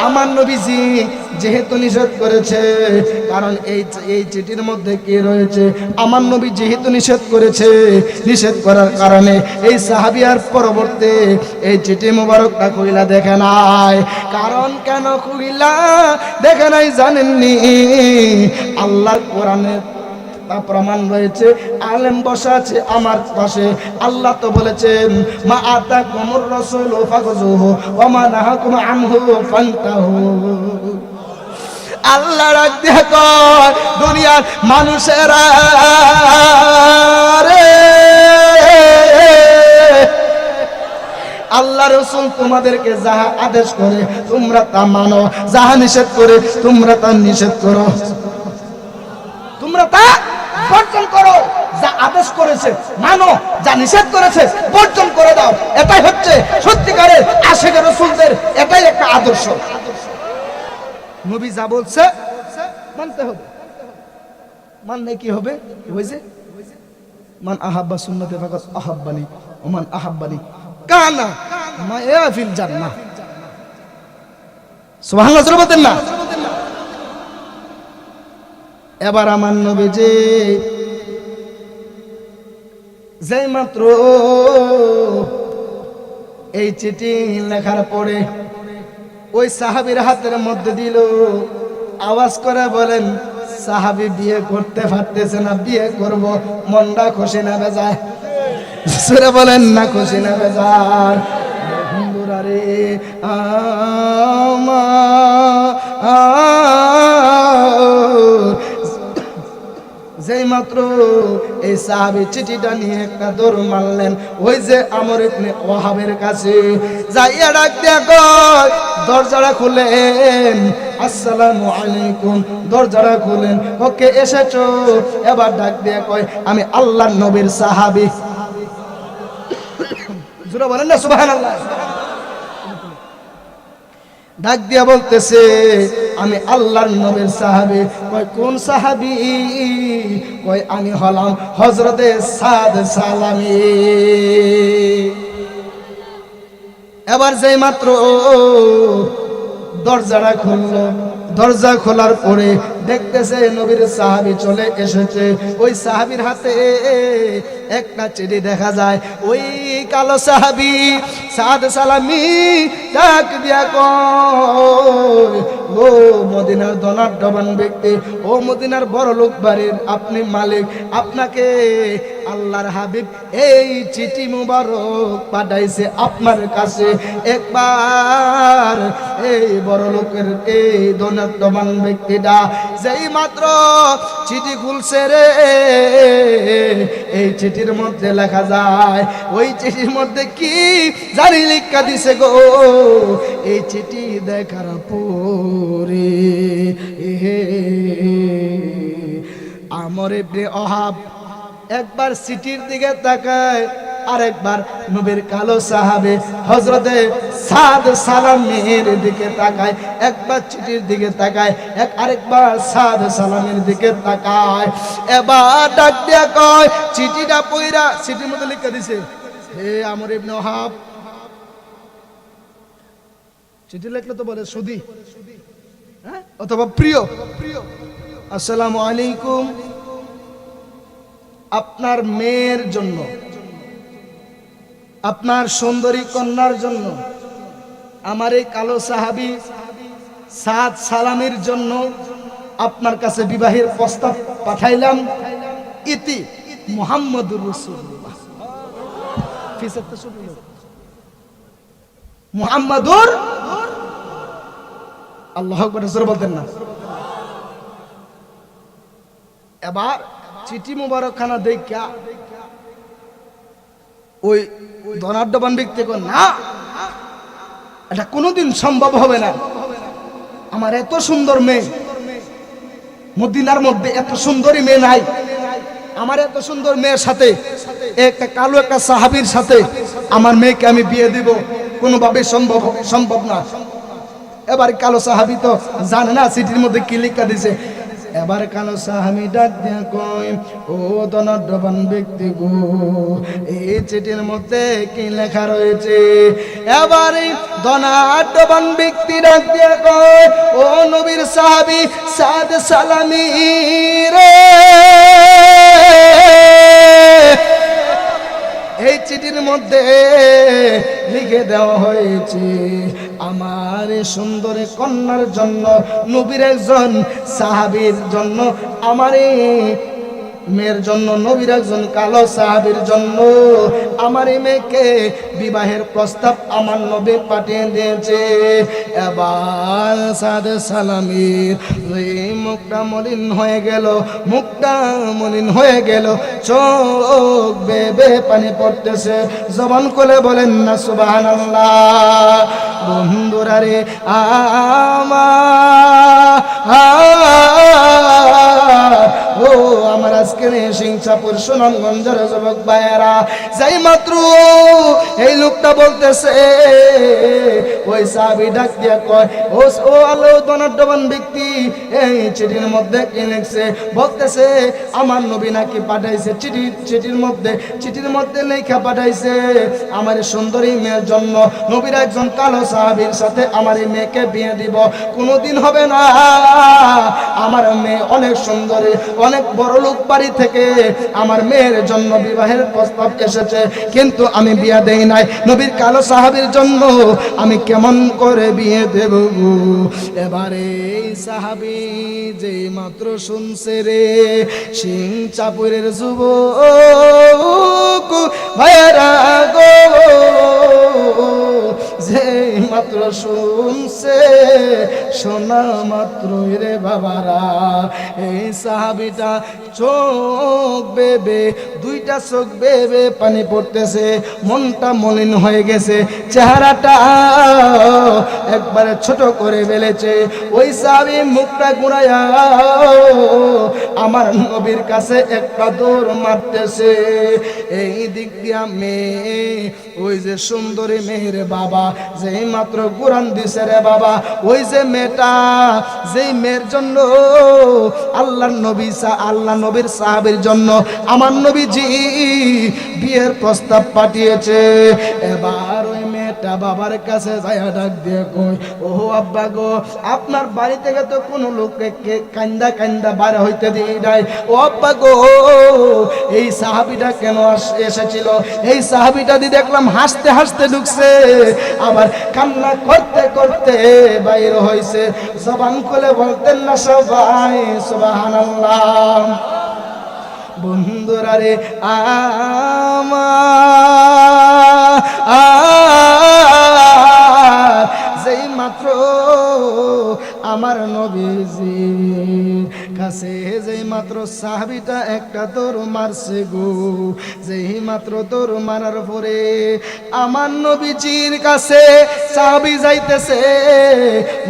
আমার নবীজি যেহেতু নিষেধ করেছে, কারণ এই চিঠির মধ্যে কি রয়েছে, আমার নবী যেহেতু নিষেধ করেছে, নিষেধ করার কারণে এই সাহাবী আর পরবর্তী এই চিঠি মোবারকটা খুইলা দেখে নাই। কারণ কেন খুইলা দেখে নাই জানেননি? আল্লাহর কোরআনের তা প্রমাণ রয়েছে, আলেম বসা আছে আমার পাশে। আল্লাহ তো বলেছেন মা আতাকুমুর রাসূলু ফাখুযুহু ওয়া মা নাহাকুম আনহু ফান্তাহু। আল্লাহ রাখ দিয়া কয় দুনিয়ার মানুষেরা রে, আল্লাহ রাসূল তোমাদেরকে যাহা আদেশ করে তোমরা তা মানো, যাহা নিষেধ করে তোমরা তা নিষেধ করো, তোমরা তা বর্জন করো। যা আদেশ করেছে মানো, যা নিষেধ করেছে বর্জন করে দাও। এটাই হচ্ছে সত্যিকারের আশিক রাসূলদের, এটাই একটা আদর্শ। নবী যা বলছে মানতে হবে, মানলে কি হবে? হয়েছে মান আহাব্বা সুন্নতি ফাকাত আহাব্বানি ওয়া মান আহাব্বানি কানা মায়া ফিল জান্নাহ। সুবহানাল্লাহ জোরে বলেন না। এবার আমার নবী যে মাত্র এই চিঠি লেখার পরে ওই সাহাবীর হাতের মধ্যে দিল, আওয়াজ করে বলেন সাহাবী বিয়ে করতে পারতেছে না, বিয়ে করব, মনটা খুশি না বেজায়? সুরে বলেন না খুশি না বেজার? বন্ধুরা রে যেই মাত্র এই সাহাবী চিঠিটা নিয়ে একটা দৌড় মারলেন ওই যে আমর ইবনে ওয়াহাবের কাছে, যাইয়া ডাক দিয়া কয় দরজাটা খুলেন, আসসালামু আলাইকুম। দরজাটা খুলেন, ওকে এসেছো? এবার ডাক দিয়া কয় আমি আল্লাহর নবীর সাহাবী। জোরে বলেন না সুবহানাল্লাহ। ডাক দিয়া বলতেছে আমি আল্লাহর নবীর সাহাবী। কয় কোন সাহাবী? কয় আমি হলাম হযরতে সাদ সালামী। এবার যেই মাত্র দরজাটা খুললো, দরজা খোলার পরে দেখতেছে নবীর সাহাবী চলে এসেছে। ওই সাহাবীর হাতে একটা চিঠি দেখা যায়। ওই কালো সাহাবী সাদ সালামী ডাক দিয়া কয় ও মদিনার ধনাঢ্যবান ব্যক্তি, ও মদিনার বড় লোক বাড়ির আপনি মালিক, আপনাকে আল্লাহর হাবিব এই চিঠি মুবারক পাঠাইছে আপনার কাছে। একবার এই বড় লোকের এই ধনাঢ্যবান ব্যক্তিটা যেই মাত্র চিঠি খুলছে রে, এই চিঠির মধ্যে লেখা যায়, ওই চিঠির মধ্যে কি জানি লিখা দিছে গো। এই চিঠি দেখার পরে আমর ইবনে ওয়াহাব একবার চিঠির দিকে তাকায়, আরেকবার নবীর কালো সাহাবী হযরতে সাদ সালামের দিকে তাকায়। একবার চিঠির দিকে তাকায়, আরেকবার সাদ সালামের দিকে তাকায়। এবার ডাক দিয়া কয় চিঠিটা পইরা চিঠির মধ্যে লিখে দিছে হে আমর ইবনে ওয়াহাব। চিঠি লিখলে তো বলে সুধী, হ্যাঁ, অথবা প্রিয়, আসসালামু আলাইকুম, আপনার মেয়ের জন্য, আপনার সুন্দরী কন্যার জন্য, আমার এই কালো সাহাবী সাদ সালামের জন্য আপনার কাছে বিবাহের প্রস্তাব পাঠাইলাম। ইতি মুহাম্মাদুর রাসূলুল্লাহ মুহাম্মাদুর আল্লাহু আকবার জোরে বলতেন না। এবার চিঠি মুবারকখানা দেখা ওই ধনাঢ্যবান ব্যক্তি কয় না, এটা কোনোদিন সম্ভব হবে না। আমার এত সুন্দর মেয়ে, মদিনার মধ্যে এত সুন্দরী মেয়ে নাই। আমার এত সুন্দর মেয়ের সাথে একটা কালো একটা সাহাবীর সাথে আমার মেয়েকে আমি বিয়ে দিব, কোনোভাবে সম্ভব না। এবার কালো সাহাবী তো জানে না চিঠির মধ্যে কি লেখা দিছে। এবার কালো সাহাবী ডাক দিয়া কয় ও ধনাঢ্যবান ব্যক্তি গো, এই চিঠির মধ্যে কি লেখা রয়েছে? এবার এই ধনাঢ্যবান ব্যক্তি ডাক দিয়া কয় ও নবীর সাহাবী সাদ সালামী রে, এই চিঠির মধ্যে লিখে দেওয়া হয়েছে আমার সুন্দর কন্যার জন্য, নবীর একজন সাহাবীর জন্য আমার মেয়ের জন্য, নবীর একজন কালো সাহাবীর জন্য আমার এই মেয়েকে বিবাহের প্রস্তাব আমার নবী পাঠিয়ে দিয়েছে। এবার সাদে সালামীর মুখটা মলিন হয়ে গেল, মুখটা মলিন হয়ে গেল, চোখ বেবে পানি পড়তেছে, জবান খুলে বলেন না সুবহানাল্লাহ। বন্ধুরা রে ও আমার আজকে সিংচাপুর সুনামগঞ্জের যুবক ভাইয়েরা, যাই মাত্র এই লোকটা বলতেছে, ওই সাহাবী ডাক দিয়া কয়, ও আল্লাহ ধনাঢ্যবান ব্যক্তি, এই চিঠির মধ্যে কি লিখছে? বলতেছে আমার নবী নাকি পাঠাইছে চিঠির মধ্যে লেখা পাঠাইছে আমার সুন্দরী মেয়ের জন্য নবীর একজন কালো সাহাবীর সাথে আমার এই মেয়েকে বিয়ে দিব। কোনোদিন হবে না, আমার মেয়ে অনেক সুন্দরী, অনেক বড় লোক বাড়ি থেকে আমার মেয়ের জন্য বিবাহের প্রস্তাব এসেছে, কিন্তু আমি বিয়ে দেই নাই। নবীর কালো সাহাবীর জন্য আমি কেমন করে বিয়ে দেব? এবারে এই সাহাবী যে মাত্র শুনছে রে, সিংচাপুরের যুবক ভাইয়েরা গো, যে মাত্র শুনছে, শোনা মাত্র রে বাবারা, এই সাহাবীটা চোখ বেবে, দুইটা চোখ বেবে পানি পড়তেছে, মনটা মলিন হয়ে গেছে, চেহারাটা একবারে ছোট করে ফেলেছে। ওই সাহাবী মুখটা ঘুরাইয়া আমার নবীর কাছে একটা দৌড় মারতেছে। এই দিক দিয়া মেয়ে, ওই যে সুন্দরী মেয়ের বাবা যেই মাত্র কোরআন দিছে রে বাবা, ওই যে মেয়েটা, যেই মেয়ের জন্য আল্লাহর নবীর সাহাবীর জন্য আমার নবীজি বিয়ের প্রস্তাব পাঠিয়েছে। এবার ওই মেয়েটা বাবার কাছে যায়া ডাক দিয়ে কই, ও আব্বা গো, আপনার বাড়ি থেকে তো কোনো লোককে কান্দা কান্দা বার হইতে দিই নাই। ও আব্বা গো, এই সাহাবীটা কেন এসেছিল? এই সাহাবীটা দি দেখলাম হাসতে হাসতে ঢুকছে, আবার কান্না করতে করতে বাইর হইছে। জবান খুলে বলতেন না সবাই সুবহানাল্লাহ। বন্ধুরা রে যেই মাত্র আমার নবীজির কাছে যেই মাত্র সাহাবীটা একটা দৌড় মারছে গো, যেই মাত্র দৌড় মারার পরে আমার নবীজির কাছে সাহাবী যাইতেছে,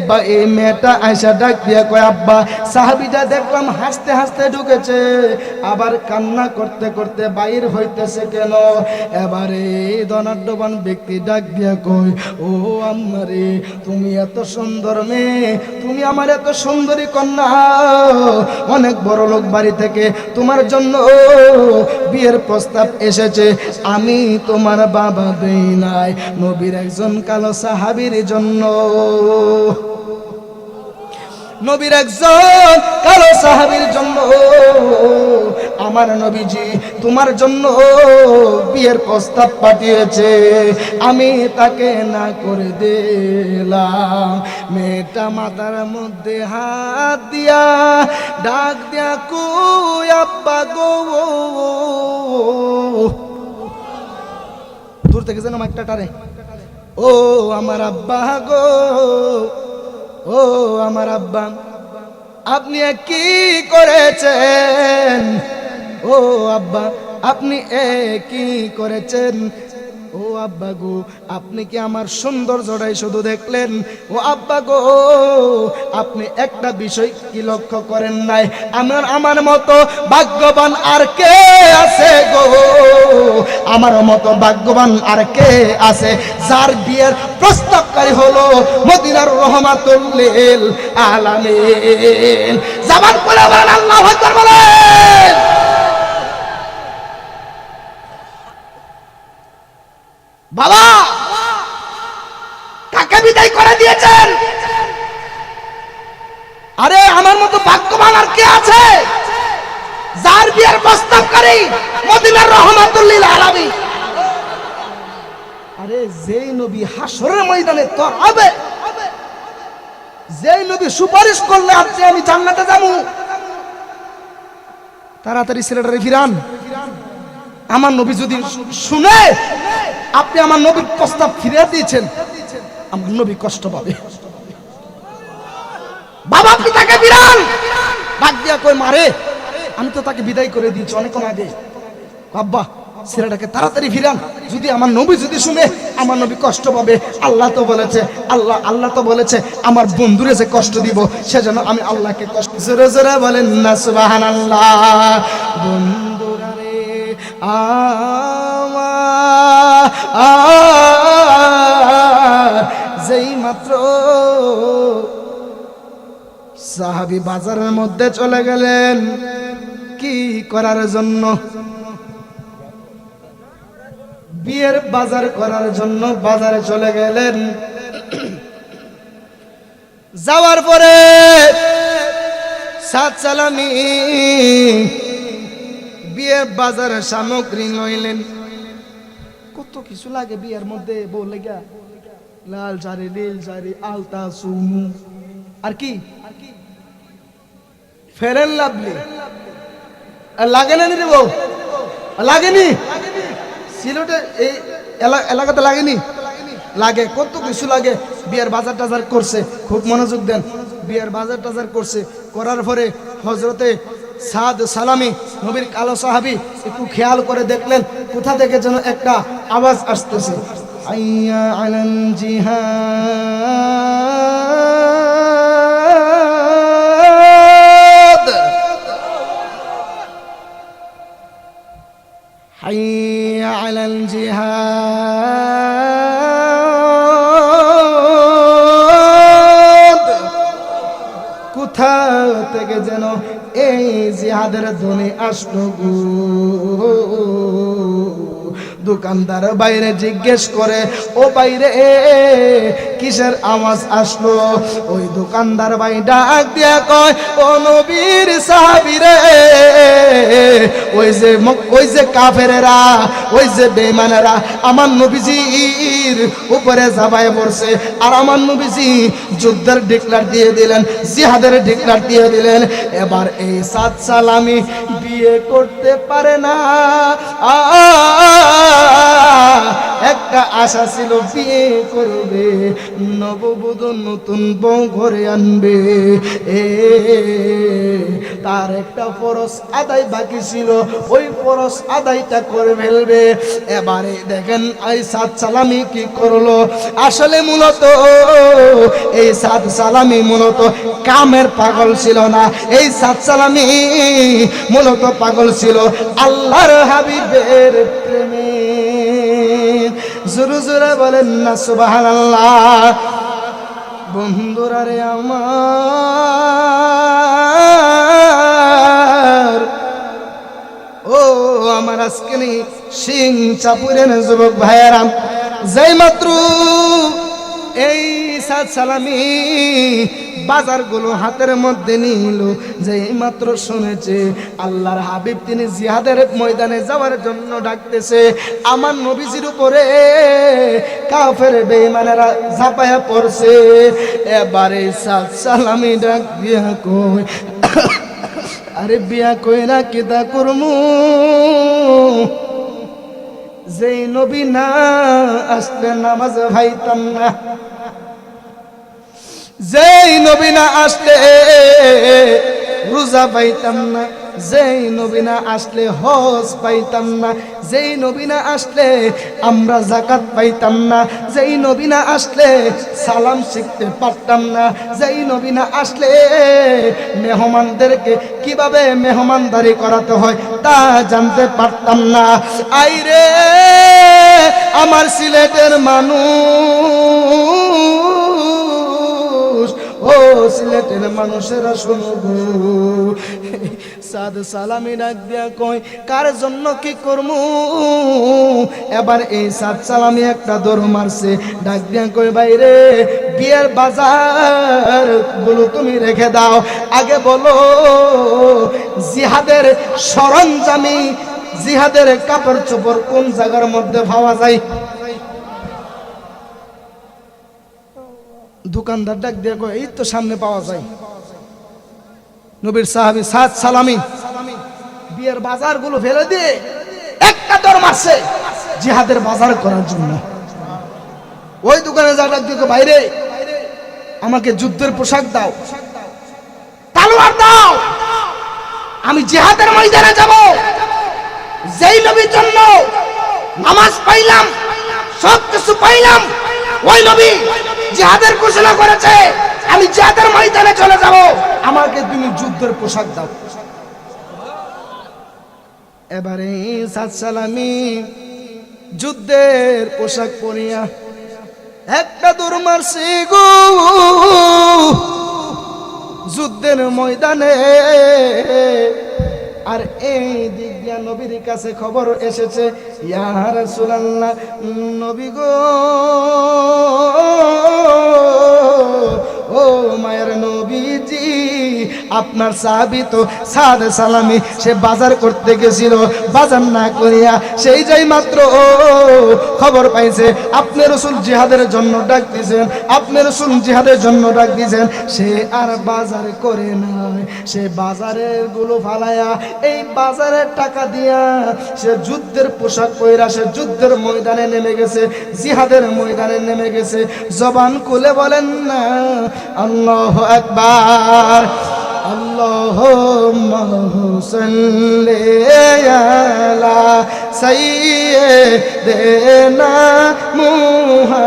বা এই মেয়েটা আয়সা ডাক দিয়া কয়, আব্বা, সাহাবীটা দেখলাম হাসতে হাসতে ঢুকেছে, আবার কান্না করতে করতে বাইর হইতেছে কেন? এবারে ধনাঢ্যবান ব্যক্তি ডাক দিয়া কয়, ও আম্মা রে, তুমি এত সুন্দর মেয়ে, তুমি আমার এত সুন্দরী কন্যা, অনেক বড় লোক বাড়ি থেকে তোমার জন্য বিয়ের প্রস্তাব এসেছে, আমি তোমার বাবা দেই নাই, নবীর একজন কালো সাহাবীর জন্য, নবীর একজন কালো সাহাবীর জন্য আমার নবীজি তোমার জন্য বিয়ের প্রস্তাব পাঠিয়েছে, আমি তাকে না করে দিলাম। মেয়েটা মাথার মধ্যে হাত দিয়া ডাক দিয়া কই, আব্বা গো, দূর থেকে যেন মাইকটা টারে, ও আমার আব্বা গো, ও আমার আব্বা, আপনি কি করেছেন? ও আব্বা, আপনি কি করেছেন? ও আব্বা গো, আপনি কি আমার সৌন্দর্যটাই শুধু দেখলেন? ও আব্বা গো, আপনি একটা বিষয় কি লক্ষ্য করেন নাই? আমার মতো ভাগ্যবান আর কে আছে গো? আমার মতো ভাগ্যবান আর কে আছে যার বিয়ের প্রস্তাবকারী হলো মদিনার রহমাতুল লিল আলামিন। জবান খুলে বলেন আল্লাহু আকবার বলেন। বাবা, কাকে বিদায় করে দিয়েছেন? আরে আমার মতো ভাগ্যবান আর কে আছে যার বিয়ের প্রস্তাবকারী মদিনার রহমাতুল লিল আলামিন? আরে যেই নবী হাসরের ময়দানে তোর হবে, যেই নবী সুপারিশ করলে আপনি আমি জান্নাতে যাব, তাড়াতাড়ি ছেলেটারে ফিরান। আমার নবী যদি শুনে আপনি আমার নবীর প্রস্তাব ফিরিয়ে দিয়েছেন, আমার নবী কষ্ট পাবে। বাবা পিতাকে ফিরান। ডাক দিয়া কই মারে, আমি তো তাকে বিদায় করে দিয়েছি অনেকক্ষণ আগে। আব্বা ছেলেটাকে তাড়াতাড়ি ফিরান, যদি আমার নবী যদি শুনে আমার নবী কষ্ট পাবে। আল্লাহ তো বলেছে, আল্লাহ তো বলেছে আমার বন্ধুরে যে কষ্ট দিব সেজন্য আমি আল্লাহকে কষ্ট। জোরে জোরে বলেন না সুবহানাল্লাহ। বন্ধুরা রে আমার যেই মাত্র সাহাবী বাজারের মধ্যে চলে গেলেন কি করার জন্য? বিয়ের বাজার করার জন্য বাজারে চলে গেলেন। যাওয়ার পরে সাত সালামি বিয়ের বাজারের সামগ্রী লইলেন। কত কিছু লাগে বিয়ের মধ্যে, বউ লেগা লাল শাড়ি, নীল শাড়ি, আলতা, চুমু, আর কি ফেরেন লাভলি লাগে না রে বউ? লাগেনি? সিলেটে এই এলাকাতে লাগেনি? লাগে, কত কিছু লাগে। বিয়ের বাজার টাজার করছে, খুব মনোযোগ দেন। বিয়ের বাজার টাজার করছে, করার পরে হযরতে সাদ সালামি নবীর কালো সাহাবী একটু খেয়াল করে দেখলেন কোথা থেকে যেন একটা আওয়াজ আসতেছে, হাইয়া আলাল জিহাদ, হাইয়া আলাল জিহাদ। কোথা থেকে যেন এই জিহাদের ধ্বনি আসলো গো। দোকানদার বাইরে জিজ্ঞেস করে, ও বাইরে কিসের আওয়াজ আসলো? ওই দোকানদার ভাই ডাক দিয়া কয়, ও নবীর সাহাবী রে, ওই যে কাফেরেরা, ওই যে বেঈমানেরা আমার নবীজির উপরে ঝাঁপায় পড়ছে। আর আমার নবীজি যুদ্ধের ডিক্লার দিয়ে দিলেন, জিহাদের ডিক্লার দিয়ে দিলেন। এবার এই সাত সালামি বিয়ে করতে পারে না। একটা আশা ছিল বিয়ে করবে, নববধূ নতুন বউ ঘরে আনবে, তার একটা ফরজ আদায় বাকি ছিল, ওই ফরজ আদায়টা করে ফেলবে। এবারে দেখেন এই সাত সালামি কি করলো। আসলে মূলত এই সাত সালামি মূলত কামের পাগল ছিল না, এই সাত সালামি মূলত পাগল ছিল আল্লাহর হাবিবের প্রেমে। জোরে জোরে বলেন না সুবহানাল্লাহ। বন্ধুরা রে আমার, ও আমার আজকে সিং চাপুরের যুবক ভাইয়েরা, যেই মাত্র এই সাত সালামি বাজারগুলো হাতের মধ্যে নিল, যেই মাত্র শুনেছে আল্লাহর হাবিব তিনি জিহাদের ময়দানে যাওয়ার জন্য ডাকতেছে, আমার নবীজির উপরে কাফের বেঈমানেরা ঝাঁপায়া পড়ছে। এবারে সাত সালামি ডাক দিয়া কই, আরে বিয়া কইরা কিতা করমু? যেই নবী না আসলে নামাজ ভাইতাম না, যেই নবী না আসলে রোজা পাইতাম না, যেই নবী না আসলে হজ পাইতাম না, যেই নবী না আসলে আমরা যাকাত পাইতাম না, যেই নবী না আসলে সালাম শিখতে পারতাম না, যেই নবী না আসলে মেহমানদেরকে কিভাবে মেহমানদারি করাতে হয় তা জানতে পারতাম না। আইরে আমার সিলেটের মানুষ, ও সিলেটের মানুষেরা শুনবো, সাদ সালামি ডাক দিয়া কয়, কার জন্য কি করমু? এবার এই সাদ সালামি একটা দৌড় মারছে, ডাক দিয়া কয়, বাইরে বিয়ের বাজার গুলো তুমি রেখে দাও, আগে বলো জিহাদের সরঞ্জামি, জিহাদের কাপড় চোপড় কোন জায়গার মধ্যে পাওয়া যায়? দোকানদার ডাক দিয়ে কয়, এই তো সামনে পাওয়া যায়। নবীর সাহাবী সাদ সালামি বিয়ের বাজারগুলো ফেলে দিয়ে একটা দর মারছে জিহাদের বাজার করার জন্য। ওই দোকানে যা ডাক দিত, বাইরে আমাকে যুদ্ধের পোশাক দাও, তালোয়ার দাও, আমি জিহাদের ময়দানে যাব। যেই নবীর জন্য নামাজ পাইলাম, সব কিছু পাইলাম, ওই নবী জিহাদের ঘোষণা করেছে, আমি জিহাদের ময়দানে চলে যাব, আমাকে তুমি যুদ্ধের পোশাক দাও। এবারে সাত সালামি যুদ্ধের পোশাক পরিয়া একটা দৌড় মারছে গো যুদ্ধের ময়দানে। আর এই দিক দিয়া নবীর কাছে খবর এসেছে, ইয়া রাসূলুল্লাহ, নবী গো, ও মায়ের নবীজি, আপনার সাহাবী তো সাদ সালামি, সে বাজার করতে গেছিল, বাজার না করিয়া সেই যাই মাত্র খবর পাইছে আপনি রাসূল জিহাদের জন্য ডাক দিয়েছেন, আপনি রাসূল জিহাদের জন্য ডাক দিয়েছেন, সে আর বাজার করে নাই, সে বাজারের গুলো ফালায়া এই বাজারের টাকা দিয়া সে যুদ্ধের পোশাক পয়রা সে যুদ্ধের ময়দানে নেমে গেছে, জিহাদের ময়দানে নেমে গেছে। জবান খুলে বলেন না আল্লাহু আকবার। আল্লাহুম্মা সাল্লি আলা সাইয়্যিদিনা মুহাম্মাদিন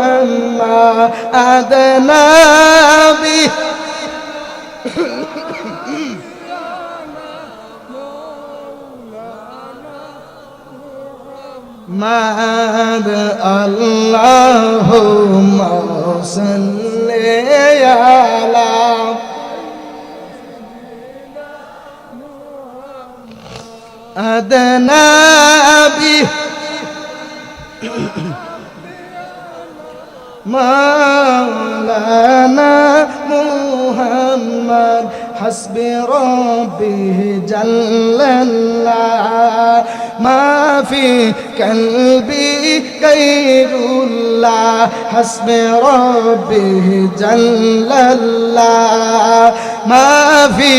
নাবি মাদ আল্লাহুম্মা সাল্লি আলা আদনাবি মাওলানা মুহাম্মদ হাসবি রব্বি জাল্লাল্লাহ মা ফি কলবি গায়রুল্লাহ হাসবি রব্বি জাল্লাল্লাহ মা ফি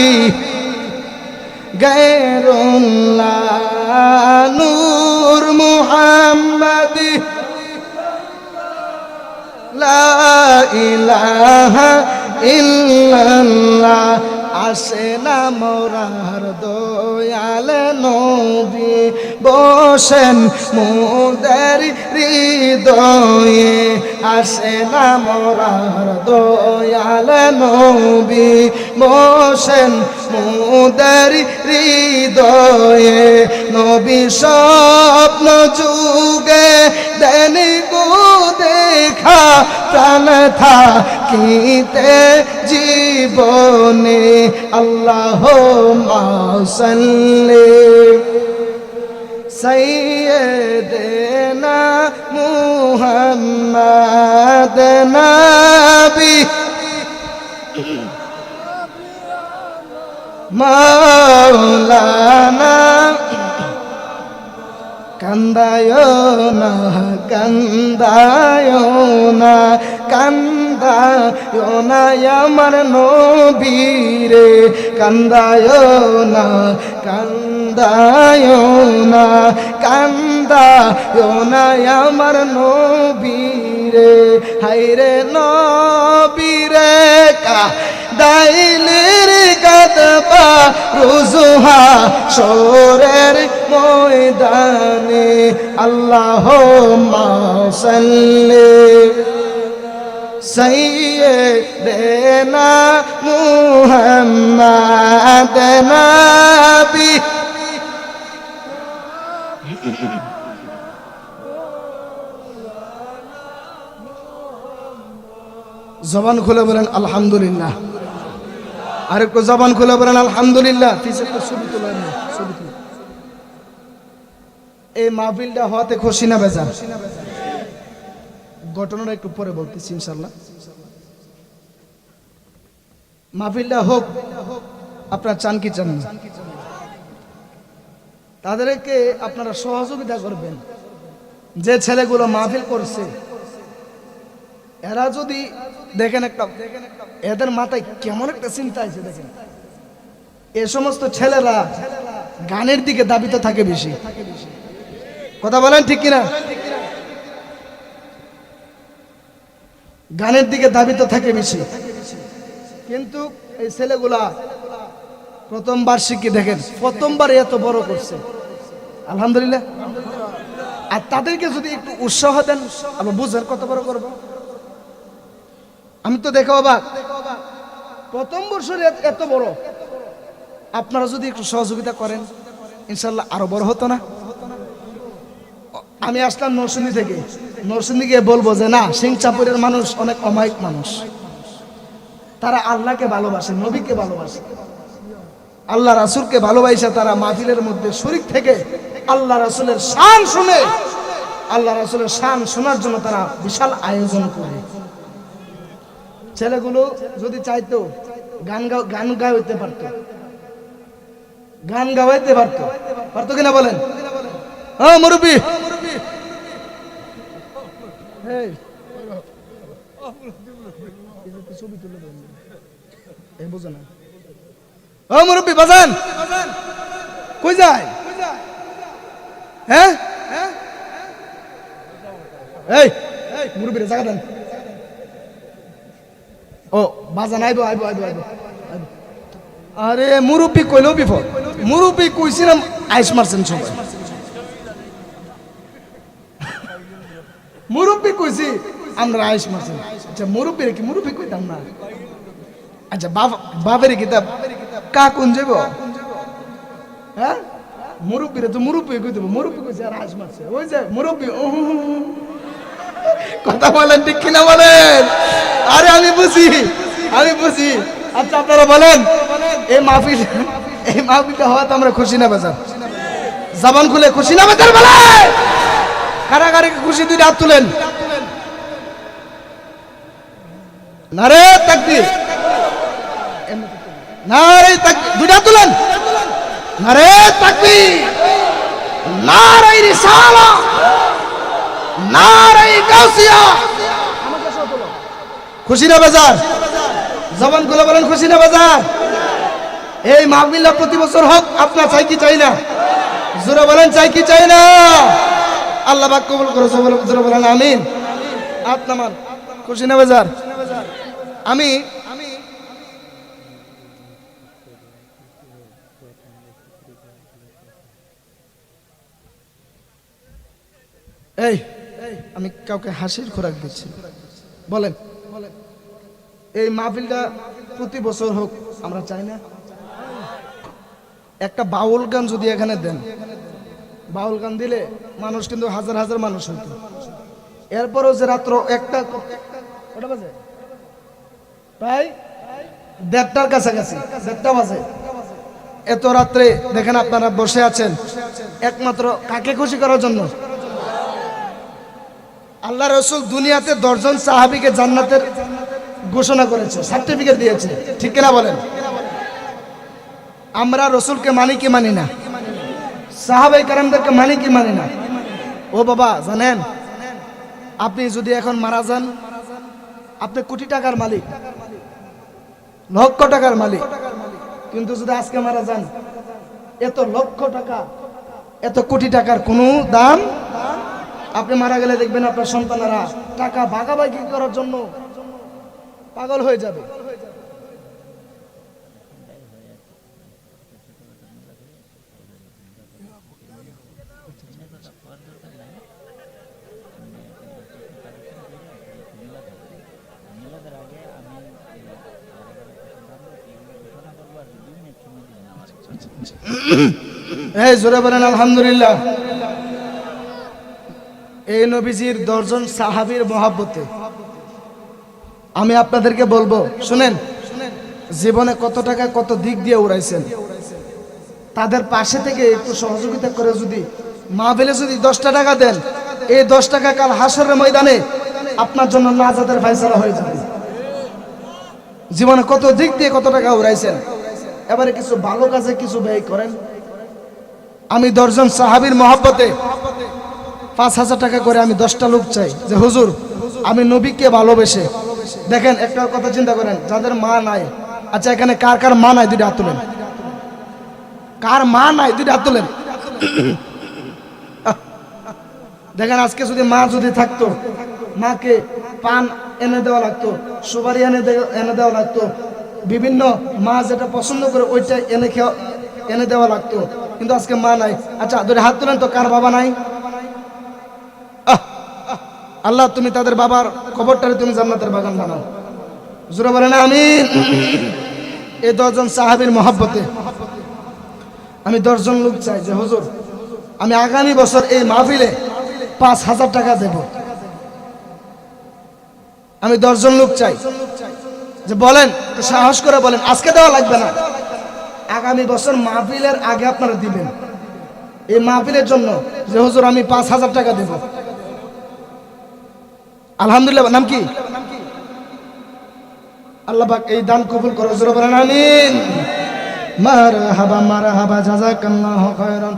গায়রুল্লাহ নূর মুহাম্মদ লা ইলাহা ইল্লাল্লাহ। আসে না মোরার দয়াল নবী, বসেন মোদের হৃদয়ে, আসে না মোরার দয়াল নবী, বসেন মোদের হৃদয়ে। নবী স্বপ্ন যুগে দেন গো দেখা, প্রাণ থাকিতে জীবনে। আল্লাহুম্মা সাল্লি সাইয়্যিদিনা মুহাম্মাদিন নাবি মাওলানা। কান্দায়ো না কান্দায়ো না কান্দায়ো না আমার নবীরে, কান্দায়ো না কান্দায়ো না কান্দায়ো না আমার নবীরে। হায়রে নবীরে দাইলের কাদবা রুজুহা শোরের ময়দানে। আল্লাহুম্মা সাল্লি সাইয়্যিদিনা মুহাম্মাদিন নাবি। জবান খুলে বলেন আলহামদুলিল্লাহ। আরেকটু জবান খুলে বলেন আলহামদুলিল্লাহ। এই মাহফিলটা হওয়াতে খুশি না বেজার? ঘটনাটা একটু পরে বলতেছি ইনশাআল্লাহ। মাহফিলটা হোক, আপনারা চান কি চান না? তাদেরকে আপনারা সহযোগিতা করবেন। যে ছেলেগুলো মাহফিল করছে এরা যদি দেখেন একটা, এদের মাথায় কেমন একটা চিন্তা আছে দেখেন। এ সমস্ত ছেলেরা গানের দিকে দাবিত থাকে বেশি। কথা বলেন ঠিক কিনা? গানের দিকে দাবিত থাকে বেশি। কিন্তু এই ছেলেগুলা প্রথম বার্ষিকী দেখেন, প্রথমবার এত বড় করছে, আলহামদুলিল্লাহ। আর তাদেরকে যদি একটু উৎসাহ দেন, আবার বুঝেন কত বড় করব। আমি তো দেখো অবাক, প্রথম বছর এত বড়। আপনারা যদি একটু সহযোগিতা করেন ইনশাল্লাহ আরো বড় হতো না? আমি আসলাম নরসিংদী থেকে, নরসিংদী গিয়ে বলবো যে না, সিংচাপুরের মানুষ অনেক অমায়িক মানুষ, তারা আল্লাহকে ভালোবাসে, নবীকে ভালোবাসে, আল্লাহ রাসূলকে ভালোবাসে। তারা মাহফিলের মধ্যে শরীক থেকে আল্লাহ রাসূলের শান শুনে, আল্লাহ রাসূলের শান শোনার জন্য তারা বিশাল আয়োজন করে। ছেলেগুলো যদি চাইতো গান গাইতে পারতো, গান গাওয়াইতে পারতো, পারতো কিনা বলেন? হ্যাঁ মুরব্বী, ছবি তুলে দেন, বুঝে না। ও মুরব্বী বাজান কই যায়? হ্যাঁ এই মুরব্বীর জায়গা দেন। ও বাজান আইবো আইবো আইবো আইবো। আরে মুরব্বী কইলেও বিপদ, মুরব্বী কইছিলাম আইস মারছেন সবাই। মুরব্বী কইছি আমরা আইস মারছেন। আচ্ছা মুরব্বীর কি মুরব্বী কইতাম না? আচ্ছা বাবের কিতাব কা কোন যাব? হ্যাঁ মুরব্বীরে তো মুরব্বী কই দেব, মুরব্বী কইছে আর আইস মারছে, ওই যে মুরব্বী। কথা বলেন ঠিক কিনা বলেন? আরে আমি বুঝি, আমি বুঝি। আচ্ছা আপনারা বলেন, এই মাহফিলটা হওয়াতে আমরা খুশি না বেজার? জবান খুলে খুশি না বেজার বলে? কারাগারে খুশি? দুইটা হাত তুলেন। নারে তাকবীর, নারে তাকবীর, দুইটা হাত তুলেন। নারে তাকবীর, নারে রিসালা, নারে গাউসিয়া। খুশি না বেজার? জবান খুলে বলেন খুশি না বেজার? এই মাহফিলটা প্রতি বছর হোক, আপনার চাই কি চাই না? জোরে বলেন চাই কি চাই না? আল্লাহ পাক কবুল করে, জোরে বলেন আমিন। আপনার খুশি না বেজার? আমি এই আমি কাউকে হাসির খোরাক দিচ্ছি, বলেন এই মাহফিলটা প্রতি বছর হোক, আমরা চাই না? একটা বাউল গান যদি এখানে দেন, বাউল গান দিলে মানুষ কিন্তু হাজার হাজার মানুষ হইতো। এরপরও যে রাত্র একটা কটা বাজে, প্রায় 1:30টার কাছাকাছি, 1:30টা বাজে। এত রাত্রে দেখেন আপনারা বসে আছেন একমাত্র কাকে খুশি করার জন্য? আল্লাহ রাসূল দুনিয়াতে 10 জন সাহাবীকে জান্নাতের ঘোষণা করেছে, সার্টিফিকেট দিয়েছে, ঠিক কিনা বলেন? আমরা রাসূলকে মানি কি মানি না? সাহাবায়ে কেরামদেরকে মানি কি মানি না? ও বাবা জানেন, আপনি যদি এখন মারা যান, আপনি কোটি টাকার মালিক, লক্ষ টাকার মালিক, কিন্তু যদি আজকে মারা যান, এত লক্ষ টাকা, এত কোটি টাকার কোনো দাম। আপনি মারা গেলে দেখবেন আপনার সন্তানেরা টাকা ভাগাভাগি করার জন্য পাগল হয়ে যাবে। এই জোরে বলেন আলহামদুলিল্লাহ। এই নবীজির 10 জন সাহাবীর মহব্বতে আমি আপনাদেরকে বলবো, শুনেন, জীবনে কত টাকা কত দিক দিয়ে উড়াইছেন, তাদের পাশে থেকে একটু সহযোগিতা করে যদি মাহফিলে যদি 10টা টাকা দেন, এই 10 টাকা কাল হাসরের ময়দানে আপনার জন্য নাজাতের ফয়সালা হয়ে যাবে। জীবনে কত দিক দিয়ে কত টাকা উড়াইছেন, এবারে কিছু ভালো কাজে কিছু ব্যয় করেন। আমি 10 জন সাহাবীর মহব্বতে 5,000 টাকা করে আমি 10টা লোক চাই যে হুজুর আমি নবীকে ভালোবেসে। দেখেন একটা কথা চিন্তা করেন, যাদের মা নাই, আচ্ছা এখানে কার কার মা নাই? দুইটা হাত তুলেন। কার মা নাই দুইটা হাত তোলেন। দেখেন আজকে যদি মা যদি থাকতো, মাকে পান এনে দেওয়া লাগতো, সুপারি এনে দেওয়া লাগতো, বিভিন্ন মা যেটা পছন্দ করে ওইটা এনে দেওয়া লাগতো, কিন্তু আজকে মা নাই। আচ্ছা দুইটা হাত তোলেন তো, কার বাবা নাই? আল্লাহ তুমি তাদের বাবার কবরটারে তুমি জান্নাতের বাগান বানাও। জোরে বলেন আমিন। এই 10 জন সাহাবীর মহব্বতে আমি 10 জন লোক চাই যে হুজুর আমি আগামী বছর এই মাহফিলে 5,000 টাকা দেব। আমি 10 জন লোক চাই যে বলেন, সাহস করে বলেন, আজকে দেওয়া লাগবে না, আগামী বছর মাহফিলের আগে আপনারা দিবেন এই মাহফিলের জন্য যে হুজুর আমি 5,000 টাকা দেব। আলহামদুলিল্লাহ। নাম কি? আল্লাহ পাক এই দান কবুল করো। জোরে বলেন আমিন। মারহাবা মারহাবা জাযাকাল্লাহু খায়রান।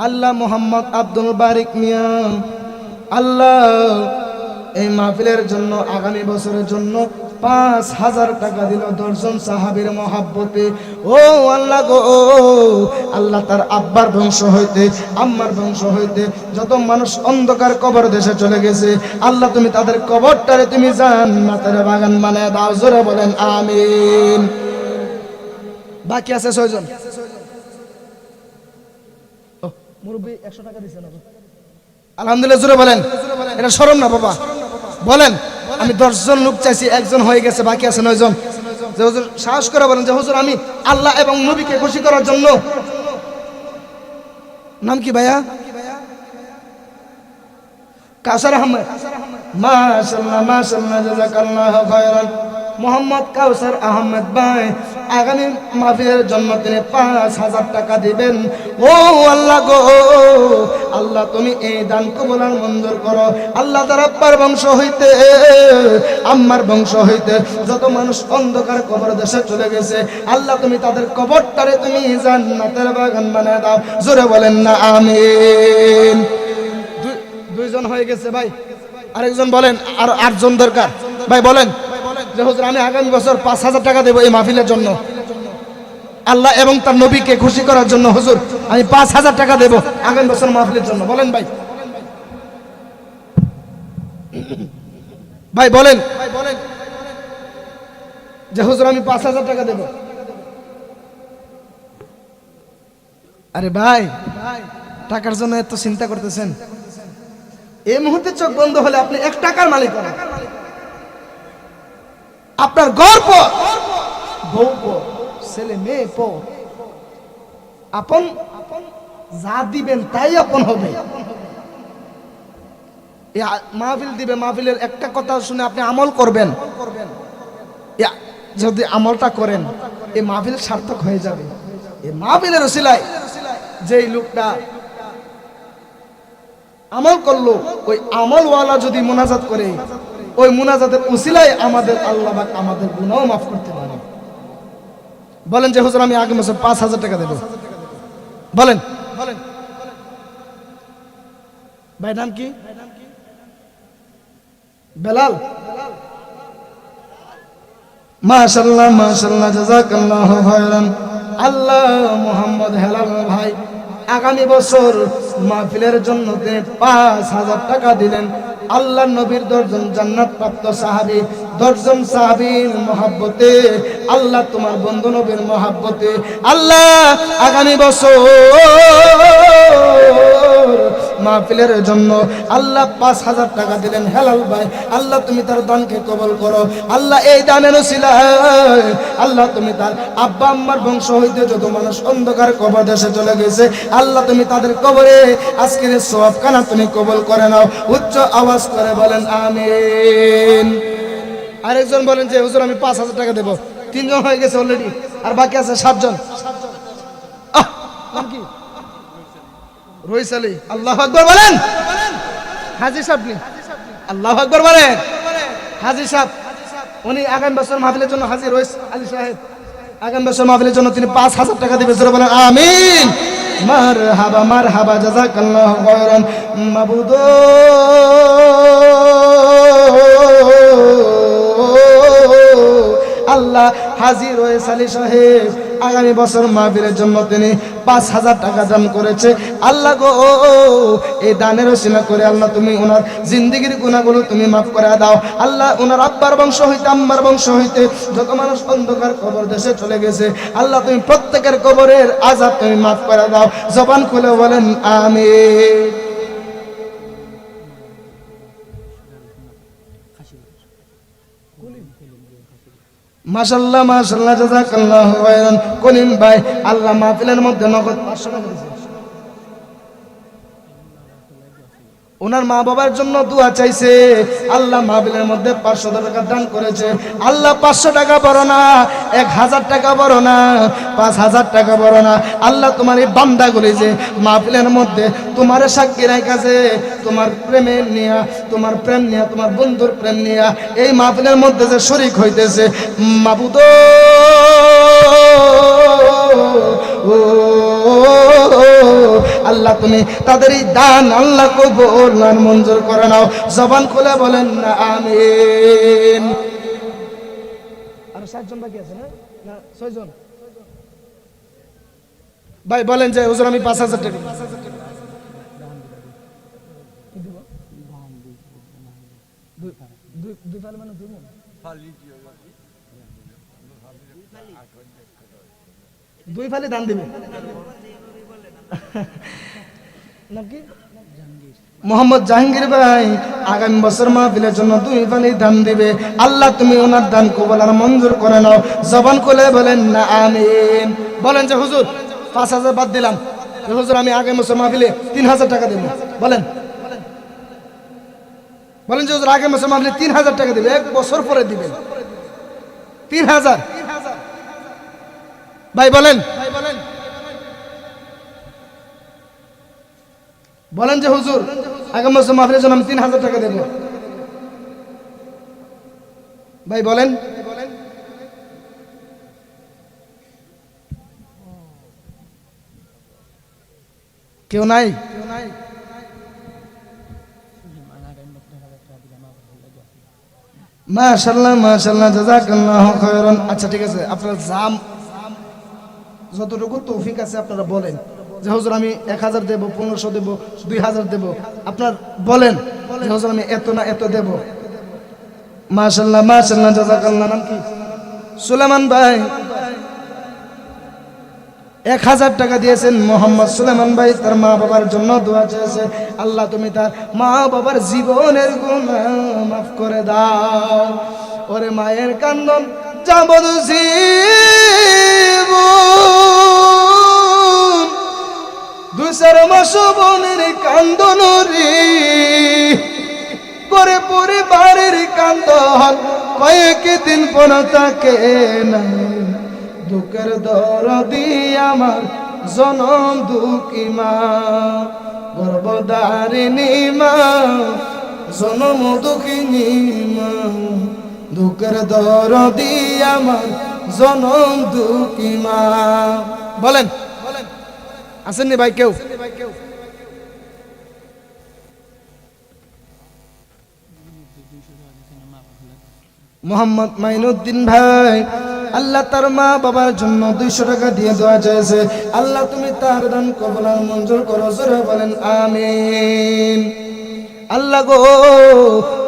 আল্লাহ মোহাম্মদ আব্দুল বারিক মিয়া আল্লাহ এই মাহফিলের জন্য আগামী বছরের জন্য 5,000 টাকা দিল 10 জন সাহাবীর মহব্বতে। ও আল্লাহ গো, আল্লাহ তার আব্বার বংশ হইতে আম্মার বংশ হইতে যত মানুষ অন্ধকার কবর দেশে চলে গেছে, আল্লাহ তুমি তাদের কবরটারে তুমি জান্নাতের বাগান বানায় দাও। জোরে বলেন আমিন। বাকি আছে 6 জন। ও মুরব্বি 100 টাকা দিছেন আলহামদুলিল্লাহ। জোরে বলেন, এটা শরম না বাবা? বলেন আমি 10 জন লোক চাইছি, একজন হয়ে গেছে, বাকি আছে 9 জন। যে হুজুর সাহস করে বলেন যে হুজুর আমি আল্লাহ এবং নবীকে খুশি করার জন্য। নাম কি ভাইয়া? কাউসার আহমেদ। মাশাআল্লাহ মাশাআল্লাহ জাযাকাল্লাহু খায়রান। মোহাম্মদ কাউসার আহমেদ ভাই আগামী মাহফিলের জন্য তিনি 5,000 টাকা দিবেন। ও আল্লাহ গো, আল্লাহ তুমি এই দান কবুল আর মঞ্জুর করো। আল্লাহ তার আব্বার বংশ হইতে আম্মার বংশ হইতে যত মানুষ অন্ধকার কবর দেশে চলে গেছে, আল্লাহ তুমি তাদের কবরটারে তুমি জান্নাতের বাগান বানায় দাও। জোরে বলেন না আমিন। 2 জন হয়ে গেছে ভাই, আরেকজন বলেন, আর 8 জন দরকার ভাই। বলেন যে হুজুর আমি আগামী বছর 5,000 টাকা দেব এই মাহফিলের জন্য, আল্লাহ এবং তার নবীকে খুশি করার জন্য। হুজুর আমি 5,000 টাকা দেব আগামী বছর মাহফিলের জন্য। বলেন ভাই, ভাই বলেন যে হুজুর আমি 5,000 টাকা দেব। আরে ভাই টাকার জন্য এত চিন্তা করতেছেন? এই মুহূর্তে চোখ বন্ধ হলে আপনি 1 টাকার মালিক হন। আপনার গর্ব বউ ছেলে মেয়ে আপন যা দিবেন তাই আপন হবে। মাহফিল দিবে, মাহফিলের একটা কথা শুনে আপনি আমল করবেন, যদি আমলটা করেন এই মাহফিল সার্থক হয়ে যাবে। এই মাহফিলের ওসিলায় যেই লোকটা আমল করলো, ওই আমলওয়ালা যদি মুনাজাত করে, ওই মুনাজাতের ওসিলায় আমাদের আল্লাহ পাক আমাদের গুনাহ মাফ করতে পারে। বলেন যে হুজুর আমি আগামী বছর 5,000 টাকা দেব। বলেন ভাই নাম কি? বেলাল। মাশাআল্লাহ মাশাআল্লাহ জাযাকাল্লাহু খায়রান। আল্লাহ মোহাম্মদ হেলাল ভাই আগামী বছর মাহফিলের জন্য 5,000 টাকা দিলেন। আল্লাহ নবীর 10 জন জান্নাত প্রাপ্ত সাহাবী, 10 জন সাহাবীর মহব্বতে, আল্লাহ তোমার বন্ধু নবীর মহব্বতে আল্লাহ আগামী বছর মাহফিলের জন্য আল্লাহ 5,000 টাকা দিলেন হেলাল ভাই। আল্লাহ তুমি তার দানকে কবুল করো। আল্লাহ এই দানের ওসিলায় আল্লাহ তুমি তার আব্বা আম্মার বংশ হইতে যত মানুষ অন্ধকার কবর দেশে চলে গেছে, আল্লাহ তুমি তাদের কবরে আজকের সওয়াব খানা তুমি কবুল করে নাও। উচ্চ আওয়াজ করে বলেন আমিন। আরেকজন বলেন যে হুজুর আমি 5,000 টাকা দেব। 3 জন হয়ে গেছে অলরেডি, আর বাকি আছে 7 জন। নাম কি? রইস আলী। আল্লাহু আকবার বলেন। হাজী সাহেব নি? আল্লাহু আকবার বলেন। হাজী সাহেব উনি আগামী বছর মাহফিলের জন্য, হাজী রইস আলী সাহেব আগামী বছর মাহফিলের জন্য তিনি 5,000 টাকা দিবেন। জোরে বলেন আমিন। মারহাবা মারহাবা জাযাকাল্লাহু খায়রান। মাবুদ আল্লাহ হাজী রইস আলী সাহেব আগামী বছর মাহফিলের জন্য তিনি 5,000 টাকা দান করেছে। আল্লাহ গো, এই দানের ওসিলা করে আল্লাহ তুমি ওনার জিন্দেগির গুনাহগুলো তুমি মাফ করে দাও। আল্লাহ ওনার আব্বার বংশ হইতে আম্মার বংশ হইতে যত মানুষ অন্ধকার কবর দেশে চলে গেছে, আল্লাহ তুমি প্রত্যেকের কবরের আযাব তুমি মাফ করে দাও। জবান খুলে বলেন আমিন। মাশাআল্লাহ মাশাআল্লাহ, জাযাকাল্লাহু খাইরান। কলিম ভাই আল্লাহ মাহফিলের মধ্যে নগদ 500 টাকা দিয়েছে। ওনার মা বাবার জন্য দোয়া চাইছে, আল্লাহ মাহফিলের মধ্যে 500 টাকা দান করেছে। আল্লাহ 500 টাকা বড় না, 1000 টাকা বড় না, 5000 টাকা বড় না। আল্লাহ তোমার এই বান্দাগুলি যে মাহফিলের মধ্যে তোমার সাক্ষী রাখাছে, তোমার প্রেমের নিয়া, তোমার প্রেম নিয়া, তোমার বন্ধুর প্রেম নিয়া এই মাহফিলের মধ্যে যে শরীক হইতেছে, মাবুদ আল্লাহ তুমি তাদের এই দান আল্লাহ কবুল আর মঞ্জুর করে নাও। জবান খুলে বলেন না আমিন। আর 7 জন বাকি আছে না? না 6 জন ভাই বলেন যে হুজুর আমি 5,000 টাকা দুই ফালি দান দিবে। নাম কি? মোহাম্মদ জাহাঙ্গীর ভাই আগামী বছর মাহফিলের জন্য 2 ফালি দান দিবে। আল্লাহ তুমি ওনার দান কবুল আর মঞ্জুর করে নাও। জবান খুলে বলেন না আমিন। বলেন যে হুজুর 5,000 বাদ দিলাম, হুজুর আমি আগামী বছর মাহফিলে 3,000 টাকা দেব। বলেন বলেন যে হুজুর আগামী বছর মাহফিলে 3,000 টাকা দিবে, 1 বছর পরে দিবেন 3,000। ভাই বলেন বলেন যে হুজুর আগামী বছর মাহফিলের জন্য আমি 3,000 টাকা দেব। ভাই বলেন কেউ নাই? মাশাআল্লাহ মাশাআল্লাহ, জাযাকাল্লাহু খাইরান। আচ্ছা ঠিক আছে, আপনারা জাম যতটুকু তৌফিক আছে আপনারা বলেন যে হুজুর আমি 1,000 দেব, 1,500 দেব, 2,000 দেব। আপনার বলেন যে হুজুর আমি এত না এত দেব। মাশাআল্লাহ মাশাআল্লাহ, জাযাকাল্লাহ। নাম কি? সুলেমান ভাই 1,000 টাকা দিয়েছেন। মোহাম্মদ সুলেমান ভাই তার মা বাবার জন্য দোয়া চেয়েছে, আল্লাহ তুমি তার মা বাবার জীবনের গুনাহ মাফ করে দাও। ওরে মায়ের কান্দন যাবদ জীবন, 2-4 মাস বোনের কান্দন রে, পরে পরিবারের কান্দন কয়েকদিন পর তাকে নাই। দুঃখের দরদি আমার জনম দুঃখী মা, গর্ভধারিণী মা, জনম দুঃখিনী মা। দুঃখের দরদি আমার জনম দুঃখী মা। বলেন আসেননি ভাই কেউ? মোহাম্মদ মাইনুদ্দিন ভাই আল্লাহ তার মা বাবার জন্য 200 টাকা দিয়ে দোয়া চেয়েছে, আল্লাহ তুমি তার দান কবুল আর মঞ্জুর করো। জোরে বলেন আমিন। আল্লাহ গো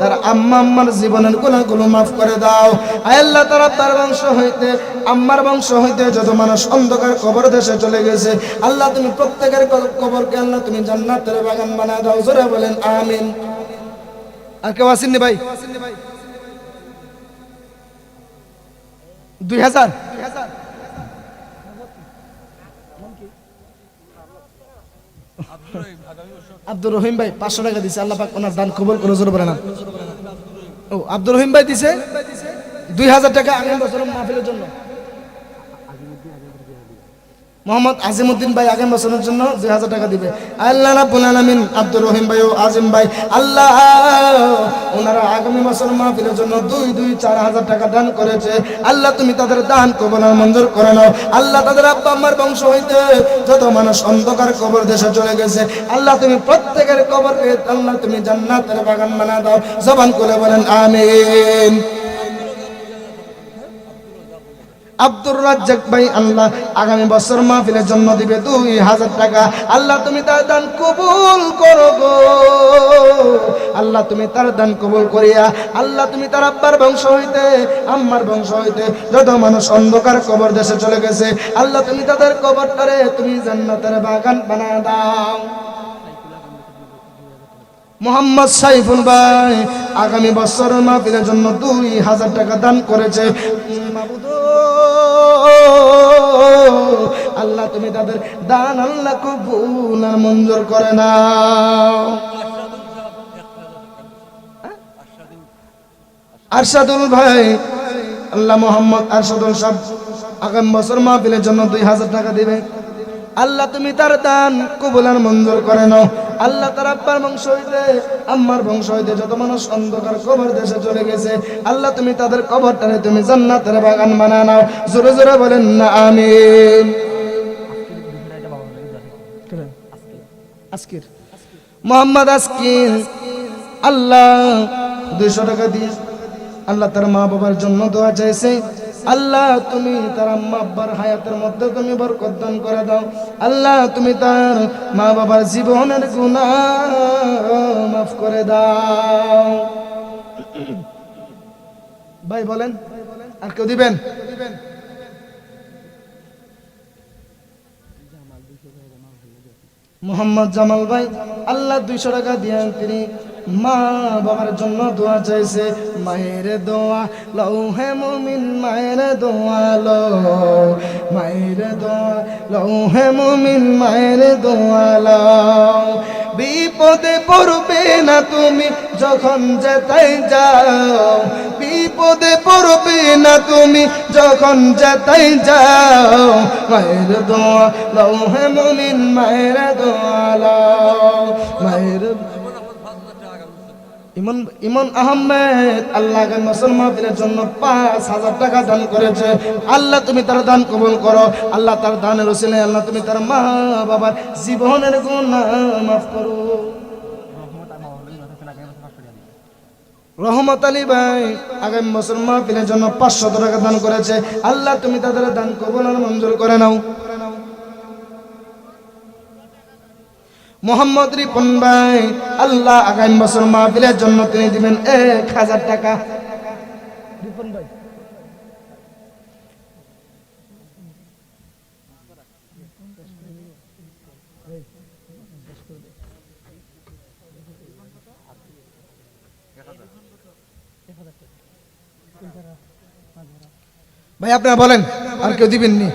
তার আম্মা আম্মার জীবনের গুনাহগুলো মাফ করে দাও। আয় আল্লাহ তার আব্বার বংশ হইতে আম্মার বংশ হইতে যত মানুষ অন্ধকার কবর দেশে চলে গেছে, আল্লাহ তুমি প্রত্যেকের কবরকে আল্লাহ তুমি জান্নাতের বাগান বানায় দাও। জোরে বলেন আমিন। আর কেউ আসেননি ভাই? 2,000 আব্দুর রহিম ভাই 500 টাকা দিছে, আল্লাহ পাক ওনার দান কবুল করে। জোরে বলেন। ও আব্দুর রহিম ভাই দিছে 2,000 টাকা আগামী বছরের মাহফিলের জন্য। মোহাম্মদ আজিমউদ্দিন ভাই আগামী বছরের জন্য 2,000 টাকা দিবে। আল্লাহ রাব্বুল আলামিন আব্দুর রহিম ভাই ও আজিম ভাই আল্লাহ ওনারা আগামী বছরের মাহফিলের জন্য 4,000 টাকা দান করেছে, আল্লাহ তুমি তাদের দান কবুল আর মঞ্জুর করে নাও। আল্লাহ তাদের আব্বা আম্মার বংশ হইতে যত মানুষ অন্ধকার কবর দেশে চলে গেছে, আল্লাহ তুমি প্রত্যেকের কবরকে আল্লাহ তুমি জান্নাতের বাগান বানায় দাও। জবান করে বলেন আমিন। আব্দুর রাজ্জাক ভাই আল্লাহ আগামী বছর মাহফিলের জন্য দিবে 2000 টাকা। আল্লাহ তুমি তার দান কবুল করো গো আল্লাহ, তুমি তার দান কবুল করিয়া আল্লাহ তুমি তার আব্বার বংশ হইতে আম্মার বংশ হইতে যত মানুষ অন্ধকার কবর দেশে চলে গেছে আল্লাহ তুমি তাদের কবরটারে তুমি জান্নাতের বাগান বানায় দাও। মোহাম্মদ সাইফুল ভাই আগামী বছর মাহফিলের জন্য 2000 টাকা দান করেছে। মাবুদ আল্লাহ তুমি তাদের দান আল্লাহ কবুল আর মঞ্জুর করে নাও। আরশাদুল ভাই আল্লাহ মোহাম্মদ আরশাদুল সাহেব আগামী বছর মাহফিলের জন্য 2000 টাকা দিবে। আল্লাহ তুমি তার দান কবুল আর মঞ্জুর করে নাও। আল্লাহ তার আব্বার বংশ হইতে আম্মার বংশ হইতে যত মানুষ অন্ধকার কবর দেশে চলে গেছে আল্লাহ তুমি তাদের কবরটারে তুমি জান্নাতের বাগান বানায় নাও। জোরে জোরে বলেন না আমিন। আজকের মোহাম্মদ আজকির আল্লাহ 200 টাকা দিয়ে আল্লাহ তার মা বাবার জন্য দোয়া চাইছে। আল্লাহ তুমি তার আম্মা আব্বার হায়াতের মধ্যে তুমি বরকত দান করে দাও। আল্লাহ তুমি তার মা বাবার জীবনের গুনাহ মাফ করে দাও। ভাই বলেন আর কেউ দিবেন? মোহাম্মদ জামাল ভাই আল্লাহ 200 টাকা দিয়ে তিনি মা বাবার জন্য দোয়া চাইছে। মায়ের দোয়া লৌহে মুমিন মায়ের দোয়া লো, মায়ের দোয়া লৌহে মুমিন মায়ের দোয়া লো। বিপদে পড়বে না তুমি যখন যেতাই যাও, বিপদে পড়বে না তুমি যখন যেতাই যাও। মায়ের দোয়া লৌহে মুমিন মায়ের দোয়া লো, মায়ের। ইমন আহমেদ আল্লাহ মুসলমান মাহফিলের জন্য 5000 টাকা দান করেছে। আল্লাহ তুমি তার দান কবুল করো। আল্লাহ তার দানের ওসিলায় আল্লাহ তুমি তার মা বাবার জীবনের গুনাহ মাফ করো। রহমত আলী ভাই আগামী মুসলমান মাহফিলের জন্য 500 টাকা দান করেছে। আল্লাহ তুমি তাদের দান কবুল আর মঞ্জুর করে নাও। মোহাম্মদ রিপন ভাই আল্লাহ আগামী বছর মাহফিলের জন্য তিনি দিবেন 1000 টাকা। রিপন ভাই ভাই আপনারা বলেন আর কেউ দিবেন নি?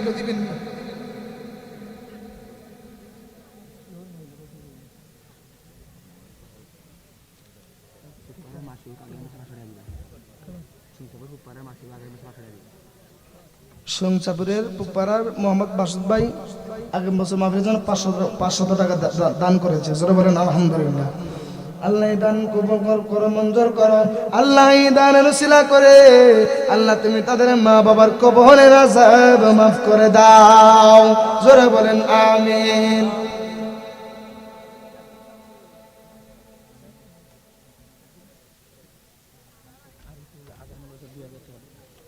সংসাপুরের পুপাড়ার মোহাম্মদ মাসুদ ভাই আগের বছর মাহফিলের জন্য 500 টাকা দান করেছে। জোরে বলেন আলহামদুলিল্লাহ। আল্লাহ দান কবুল করো মঞ্জুর করো। আল্লাহ দানের উসিলা করে আল্লাহ তুমি তাদের মা বাবার কবরের আযাব মাফ করে দাও। জোরে বলেন আমিন।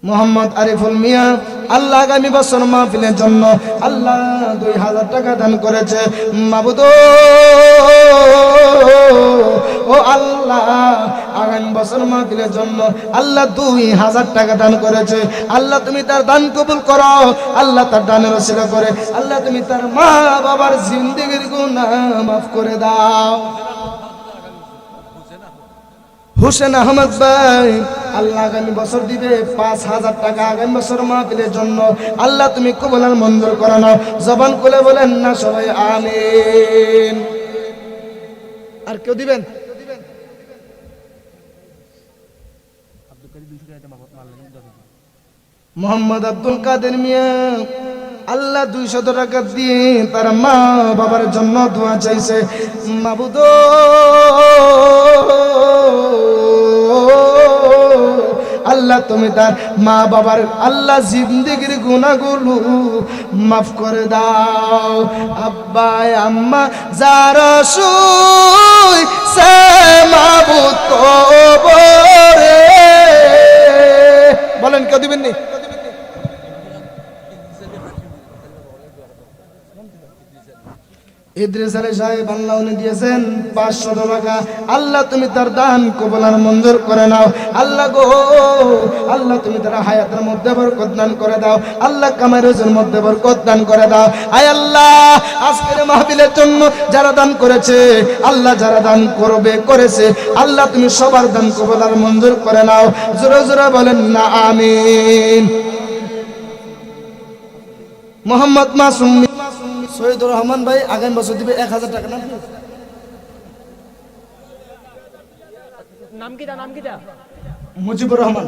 মোহাম্মদ আরিফুল মিয়া আল্লাহ আগামী বছর মাহফিলের জন্য আল্লাহ 2000 টাকা দান করেছে। মাবুদ ও আল্লাহ আগামী বছর মাহফিলের জন্য আল্লাহ 2000 টাকা দান করেছে। আল্লাহ তুমি তার দান কবুল করো। আল্লাহ তার দানের ওসিলা করে আল্লাহ তুমি তার মা বাবার জিন্দেগির গুনাহ মাফ করে দাও। হুসেন আহমদ ভাই আল্লাহ আগামী বছর দিবে 5000 টাকা আগামী বছর মাহফিলের জন্য। আল্লাহ তুমি কবুল আর মঞ্জুর করো নাও। জবান খুলে বলেন না সবাই আমিন। আর কেউ দিবেন? মোহাম্মদ আব্দুল কাদের মিয়া আল্লাহ 200 টাকা দিয়ে তার মা বাবার জন্য দোয়া চাইছে। মাবুদ আল্লাহ তুমি তার মা বাবার আল্লাহ জিন্দেগির গুনাহগুলো মাফ করে দাও। আব্বাই আম্মা যারা শুইছে মাবুদ কবরে, বলেন কেউ দিবেন নি? ইদ্রিস আলী সাহেব আল্লাহ উনি দিয়েছেন 500 টাকা। আল্লাহ তুমি তার দান কবুল আর মঞ্জুর করে নাও। আল্লাহ গো, আল্লাহ তুমি তার হায়াতের মধ্যে বরকত দান করে দাও। আল্লাহ কামাই রুজির মধ্যে বরকত দান করে দাও। আয় আল্লাহ, আজকের মাহফিলের জন্য যারা দান করেছে, আল্লাহ যারা দান করবে করেছে, আল্লাহ তুমি সবার দান কবুল আর মঞ্জুর করে নাও। জোরে জোরে বলেন না আমিন। মোহাম্মদ মাসুম শহীদুর রহমান ভাই আগামী বছর দিবে 1000 টাকা। নাম কি? মুজিবুর রহমান।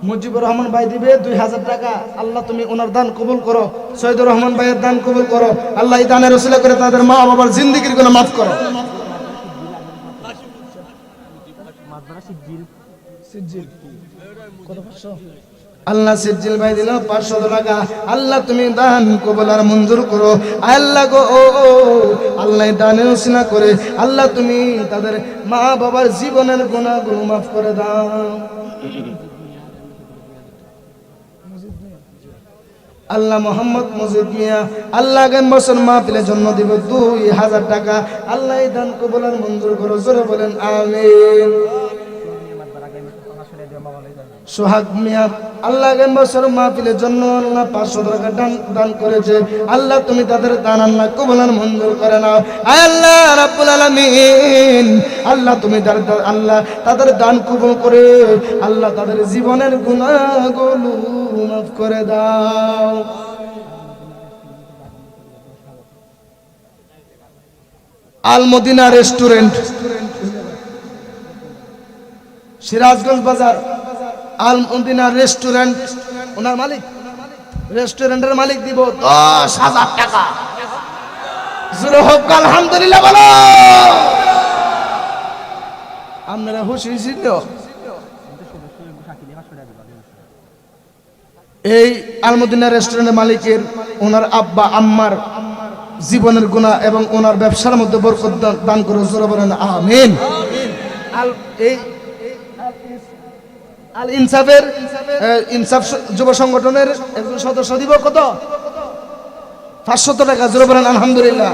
মুজিবুর রহমান ভাই দিবে 2000 টাকা। আল্লাহ তুমি ওনার দান কবুল করো। শহীদুর রহমান ভাইয়ের দান কবুল করো। আল্লাহ এই দানের ওসিলা করে তাদের মা বাবার জিন্দেগির গুনাহ মাফ করো। আল্লাহ সিজ্জিল ভাই দিল 500 টাকা। আল্লাহ তুমি দান কবুল আর মঞ্জুর করো। আল্লাহ গো, আল্লাহ দানের ওসিলা করে আল্লাহ তুমি তাদের মা বাবার জীবনের গুনাহগুলো মাফ করে দাও। আল্লাহ মোহাম্মদ মজিদ মিয়া আল্লাহ আগামী বছর মাহফিলের জন্য দিব 2000 টাকা। আল্লাহ এই দান কবুল আর মঞ্জুর করো। জোরে বলেন আমিন। সোহাগ মিয়া আল্লাহ আগামী বছর মাহফিলের জন্য আল্লাহ 500 টাকা দান করেছে। আল্লাহ তুমি তাদের দান আল্লাহ কবুল আর মঞ্জুর করে নাও। আয় আল্লাহ রাব্বুল আলামিন, আল্লাহ তুমি আল্লাহ তাদের দান কবুল করে আল্লাহ তাদের জীবনের গুনাহগুলো মাফ করে দাও। আল মদিনা রেস্টুরেন্ট, সিরাজগঞ্জ বাজার। আল মদিনা রেস্টুরেন্ট, ওনার মালিক, রেস্টুরেন্টের মালিক দিব 10,000 টাকা। জোরে হোক আলহামদুলিল্লাহ বলো। আপনারা খুশি ছিল? এই আল মদিনা রেস্টুরেন্টের মালিকের ওনার আব্বা আম্মার জীবনের গুনাহ এবং ওনার ব্যবসার মধ্যে বরকত দান করে। জোরে বলেন আমিন। এই আল ইনসাফের ইনসাফ যুব সংগঠনের একজন সদস্য দিব কত? 500 টাকা। জোরে বলেন আলহামদুলিল্লাহ।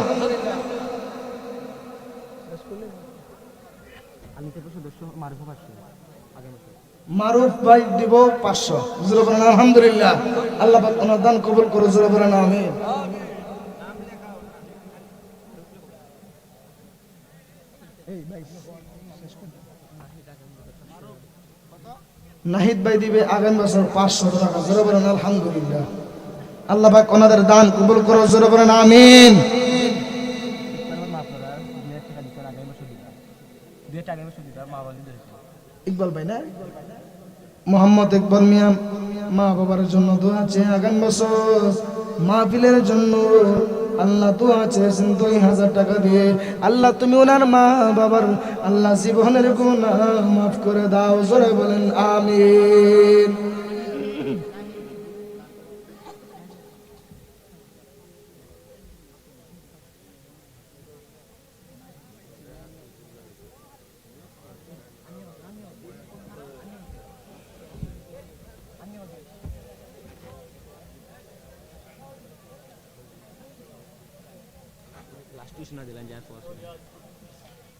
মারুফ ভাই দিব 500। জোরে বলেন আলহামদুলিল্লাহ। আল্লাহ পাক ওনার দান কবুল করো। জোরে বলেন আমিন। নাহিদ ভাই দিবে আগামী বছর 500 টাকা। জোরে বলেন আলহামদুলিল্লাহ। আল্লাহ পাক ওনাদের দান কবুল করো। জোরে বলেন আমিন। ইকবাল ভাই না, মোহাম্মদ ইকবাল মিয়া মা বাবার জন্য দোয়া চেয়ে আগামী বছর মাহফিলের জন্য আল্লাহ দোয়া চেয়েছেন 2000 টাকা দিয়ে। আল্লাহ তুমি ওনার মা বাবার আল্লাহ জীবনের গুনাহ মাফ করে দাও। জোরে বলেন আমিন।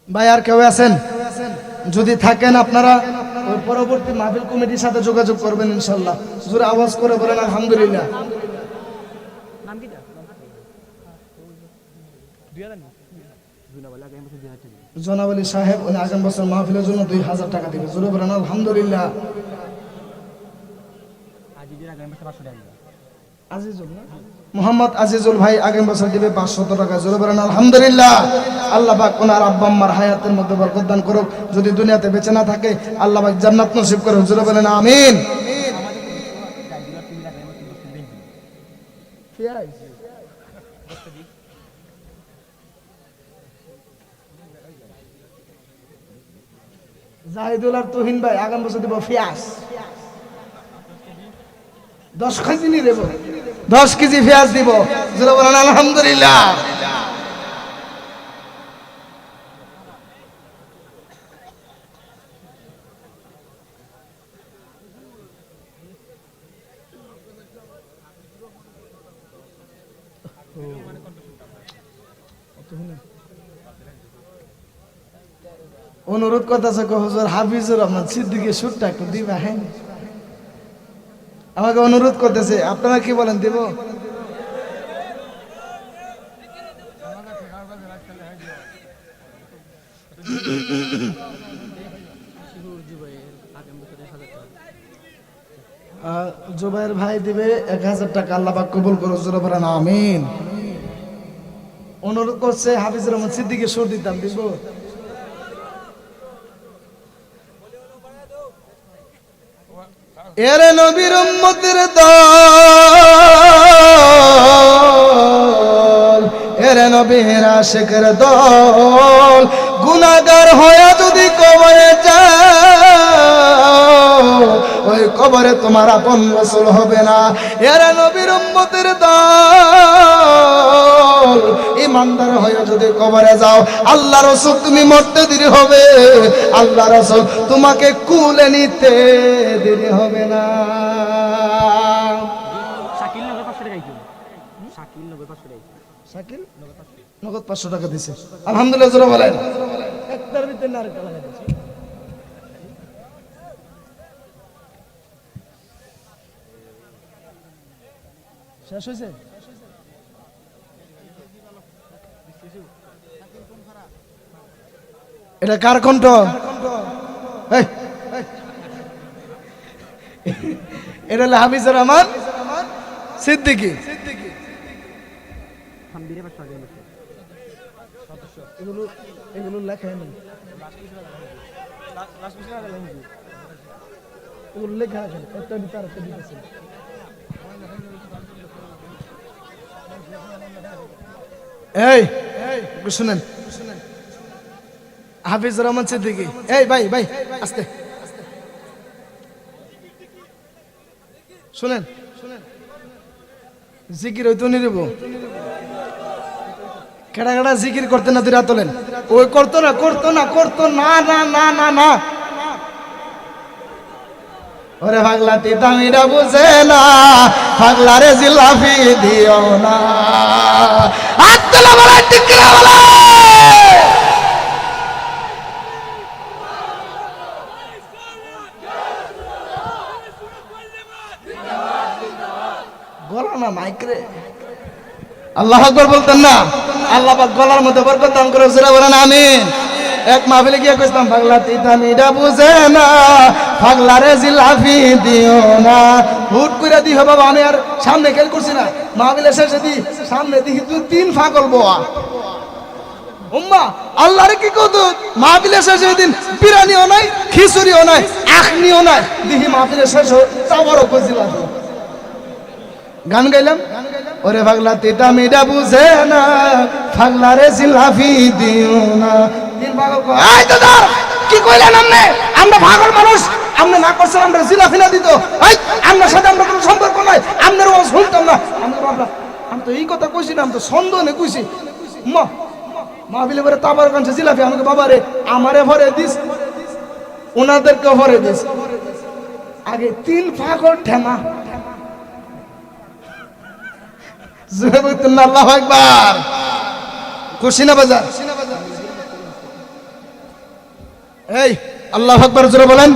ভাই আর কেউ আছেন? যদি থাকেন আপনারা ওই পরবর্তী মাহফিল কমিটির সাথে যোগাযোগ করবেন ইনশাআল্লাহ। জোরে আওয়াজ করে বলেন আলহামদুলিল্লাহ। জনাব আলী সাহেব উনি আগামী বছর মাহফিলের জন্য 2000 টাকা দিবে। জোরে বলেন আলহামদুলিল্লাহ। মোহাম্মদ আজিজুল ভাই আগামী বছর দিবে 500 টাকা। জোরে বলেন আলহামদুলিল্লাহ। আল্লাহ পাক ওনার আব্বা আম্মার হায়াতের মধ্যে বরকত দান করুক। যদি দুনিয়াতে বেঁচে না থাকে আল্লাহ পাক জান্নাত নসিব করুক। জোরে বলেন আমিন। জাহিদুল আর তুহিন ভাই আগামী বছর দিব পেঁয়াজ 10 কেজি নিয়ে দেব। 10 কেজি পেঁয়াজ দিব। জোরে বলেন আলহামদুলিল্লাহ। অনুরোধ করতেছে হুজুর হাফিজুর রহমান সিদ্দিকীর সুরটা একটু দিবা। হ্যাঁ, আমাকে অনুরোধ করতেছে, আপনারা কি বলেন, দিব? জুবাইর ভাই দিবে 1000 টাকা। আল্লাহ পাক কবুল করুন, জোরে বলেন আমিন। অনুরোধ করছে হাফিজুর রহমান সিদ্দিকীর সুর দিতাম, দিব? এরে নবীর উম্মতের দল, এরে নবীর আশিকের দল, গুনাহগার হয়ে যদি কবরে যাও, ওই কবরে তোমার আপন রাসূল হবে না। এরে নবীর উম্মতের দল, ইমানদার হয়ে যদি কবরে যাও, আল্লাহ রাসূল তুমি মরতে দেরি হবে, আল্লাহ রাসূল তোমাকে কুলে নিতে দেরি হবে না। শাকিল নগদ 500 টাকা দিয়েছে। শাকিল নগদ 500 টাকা দিয়েছে। শাকিল নগদ 500 টাকা দিয়েছে। আলহামদুলিল্লাহ, জোরে বলেন। একটার ভিতরে না আরেকটা লাগাই দিয়েছে। শেষ হয়েছে? এটা কার কণ্ঠ? এটা হলো হাফিজুর রহমান সিদ্দিকী। এগুলো লেখা নেই, এগুলো লেখা আছে একটা ভিতরে একটা দিতেছে। এই শুনেন, হাফিজুর রহমান সিদ্দিকী। এই ভাই ভাই আস্তে শুনেন, জিকির হইতো নিব। কেডা কেডা জিকির করতে না তুই তোলেন? ওই করতো না, করতো না, করতো না, না না না না। ওরে পাগলা তিতামিরা বুঝে না, পাগলারে জিলাপি দিও না। আত্মলা বলা টিকরা বলা। গলা না মাইক রে। আল্লাহু আকবার বলতেন না? আল্লাহ পাক গলার মধ্যে বরকত দান করে, জোরে বলেন আমিন। এক মাহফিলে গিয়ে কইতাম, পাগলা তিতামিরা বুঝে না, পাগলারে জিলাপি দিও না। হুট কইরা দি হবে বাবা, আমি আর সামনে খেল করছি না। মাহফিলে শেষে দি সামনে দেখি তুই 3 পাগল বোয়া। উম্মা আল্লাহরে কি কত মাহফিলে শেষে দিন বিরিয়ানিও নাই, খিচুড়িও নাই, আখনিও নাই, দেখি মাহফিলে শেষে তাওয়ারও কইছিলা। গান গাইলাম, ওরে পাগলা তিতামিরা বুঝে না, পাগলারে জিলাপি দিও না। 3 পাগল কয়, এই দাদা কি কইলেন আপনি? আমরা পাগল মানুষ, আপনি না করছেন আমরা জিলাপি না দিত। এই আপনার সাথে আমরা কোনো সম্পর্ক নাই, আপনার ওয়াজ শুনতাম না। আমি তো এই কথা কইছি না, আমি তো সন্দেহে কইছি। মা মাহফিলে পরে তাবার কাছে জিলাপি আমাকে বাবারে আমারে ভরে দিস, ওনাদেরকে ভরে দিস। আগে 3 পাগল ঠেমা। আল্লাহু আকবার। কুশিনা বাজার। এই আল্লাহু আকবার জোরে বলেন।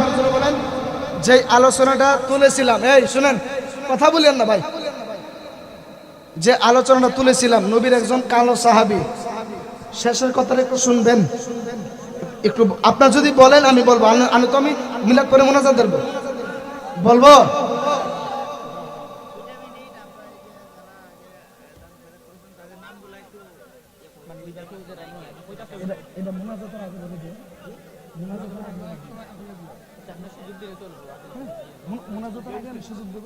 যে আলোচনাটা তুলেছিলাম, এই শুনেন, কথা বলেন না ভাই। যে আলোচনাটা তুলেছিলাম, নবীর একজন কালো সাহাবী, শেষের কথাটা একটু শুনবেন। একটু আপনার যদি বলেন আমি বলবো, আমি তো আমি মিলাদ করে মোনাজাত দেব, বলবো। এটা মোনাজাতের আগে বলে দিও, মোনাজাতের আগে আপনি সুযোগ দিলে চলবে। মোনাজাতের আগে আমি সুযোগ দেব।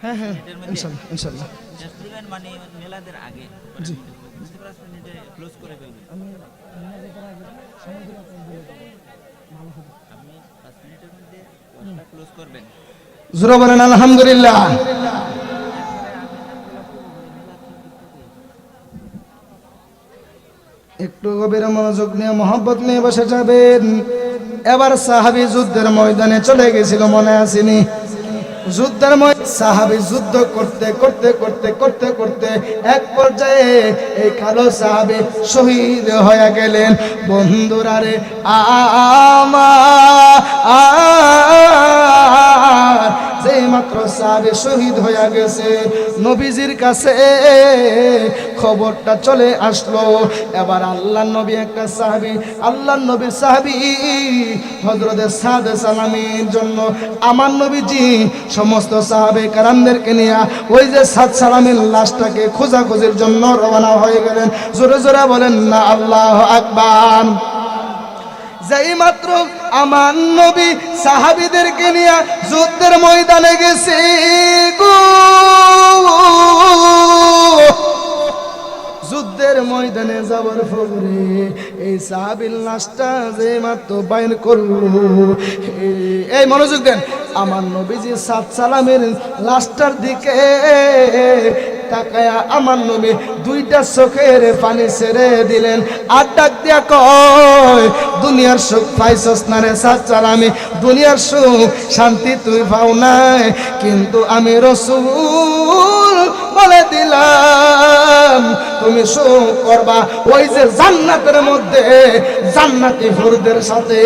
হ্যাঁ হ্যাঁ ইনশাআল্লাহ ইনশাআল্লাহ মানে মিলাদের আগে জি বুঝতে পারছেন, এটা ক্লোজ করে ফেলবেন। আমি মোনাজাতের আগে সময় দিলে আপনি বলে দেবেন, ভালো হবে। আপনি 5 মিনিটের মধ্যে ওটা ক্লোজ করবেন। জোরে বলেন আলহামদুলিল্লাহ। একটু গভীর মনোযোগ নিয়ে মহব্বত নিয়ে বসে যাবেন। এবার সাহাবী যুদ্ধের ময়দানে চলে গেছিল, মনে আসেনি? যুদ্ধের সাহাবী যুদ্ধ করতে করতে করতে করতে করতে এক পর্যায়ে এই কালো সাহাবী শহীদ হয়ে গেলেন। বন্ধুরা রে আমার যেই মাত্র সাহাবী শহীদ হয়ে গেছে, নবীজির কাছে খবরটা চলে আসলো। এবার আল্লাহর নবী একটা সাহাবী, আল্লাহর নবীর সাহাবী হযরত সাদ সালামীর জন্য আমার নবীজি সমস্ত সাহাবে কেরামদেরকে নিয়ে ওই যে সাদ সালামের লাশটাকে খোঁজাখুঁজির জন্য রওনা হয়ে গেলেন। জোরে জোরে বলেন না আল্লাহু আকবার। যেই মাত্র আমার নবী সাহাবীদেরকে নিয়ে যুদ্ধের ময়দানে গেছে গো, যুদ্ধের ময়দানে যাবার পরে এই সাহাবীর লাশটা যে মাত্র বাইর করলো, এই মনোযোগ দেন, আমার নবীজি সাদ সালামের লাশটার দিকে তাকায়া আমার নবী দুইটা চোখের পানি ছেড়ে দিলেন আর ডাক দিয়া কয়, দুনিয়ার সুখ পাইছস না রে সাদ সালামি, দুনিয়ার সুখ শান্তি তুই পাও নাই, কিন্তু আমি রাসূল বলে দিলাম তুমি সুখ করবা ওই যে জান্নাতের মধ্যে জান্নাতি হুরদের সাথে।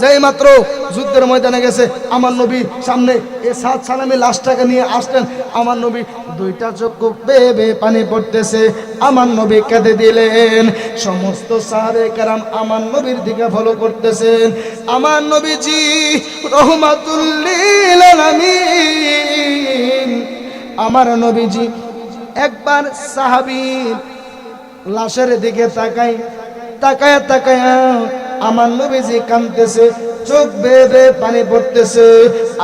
যেই মাত্র যুদ্ধের ময়দানে গেছে আমার নবী সামনে এই সাদ সালামের লাশটাকে নিয়ে আসলেন। আমার নবী দুইটা চোখ বেয়ে বেয়ে পানি পড়তেছে, আমার নবী কেঁদে দিলেন। সমস্ত সাহাবে কেরাম আমার নবীর দিকে ফলো করতেছেন। আমার নবীজি রহমাতুল লিল আলামিন, আমার নবীজি একবার সাহাবীর লাশের দিকে তাকায় তাকায়া আমার নবীজি কাঁদতেছে, চোখ বেয়ে বেয়ে পানি পড়তেছে।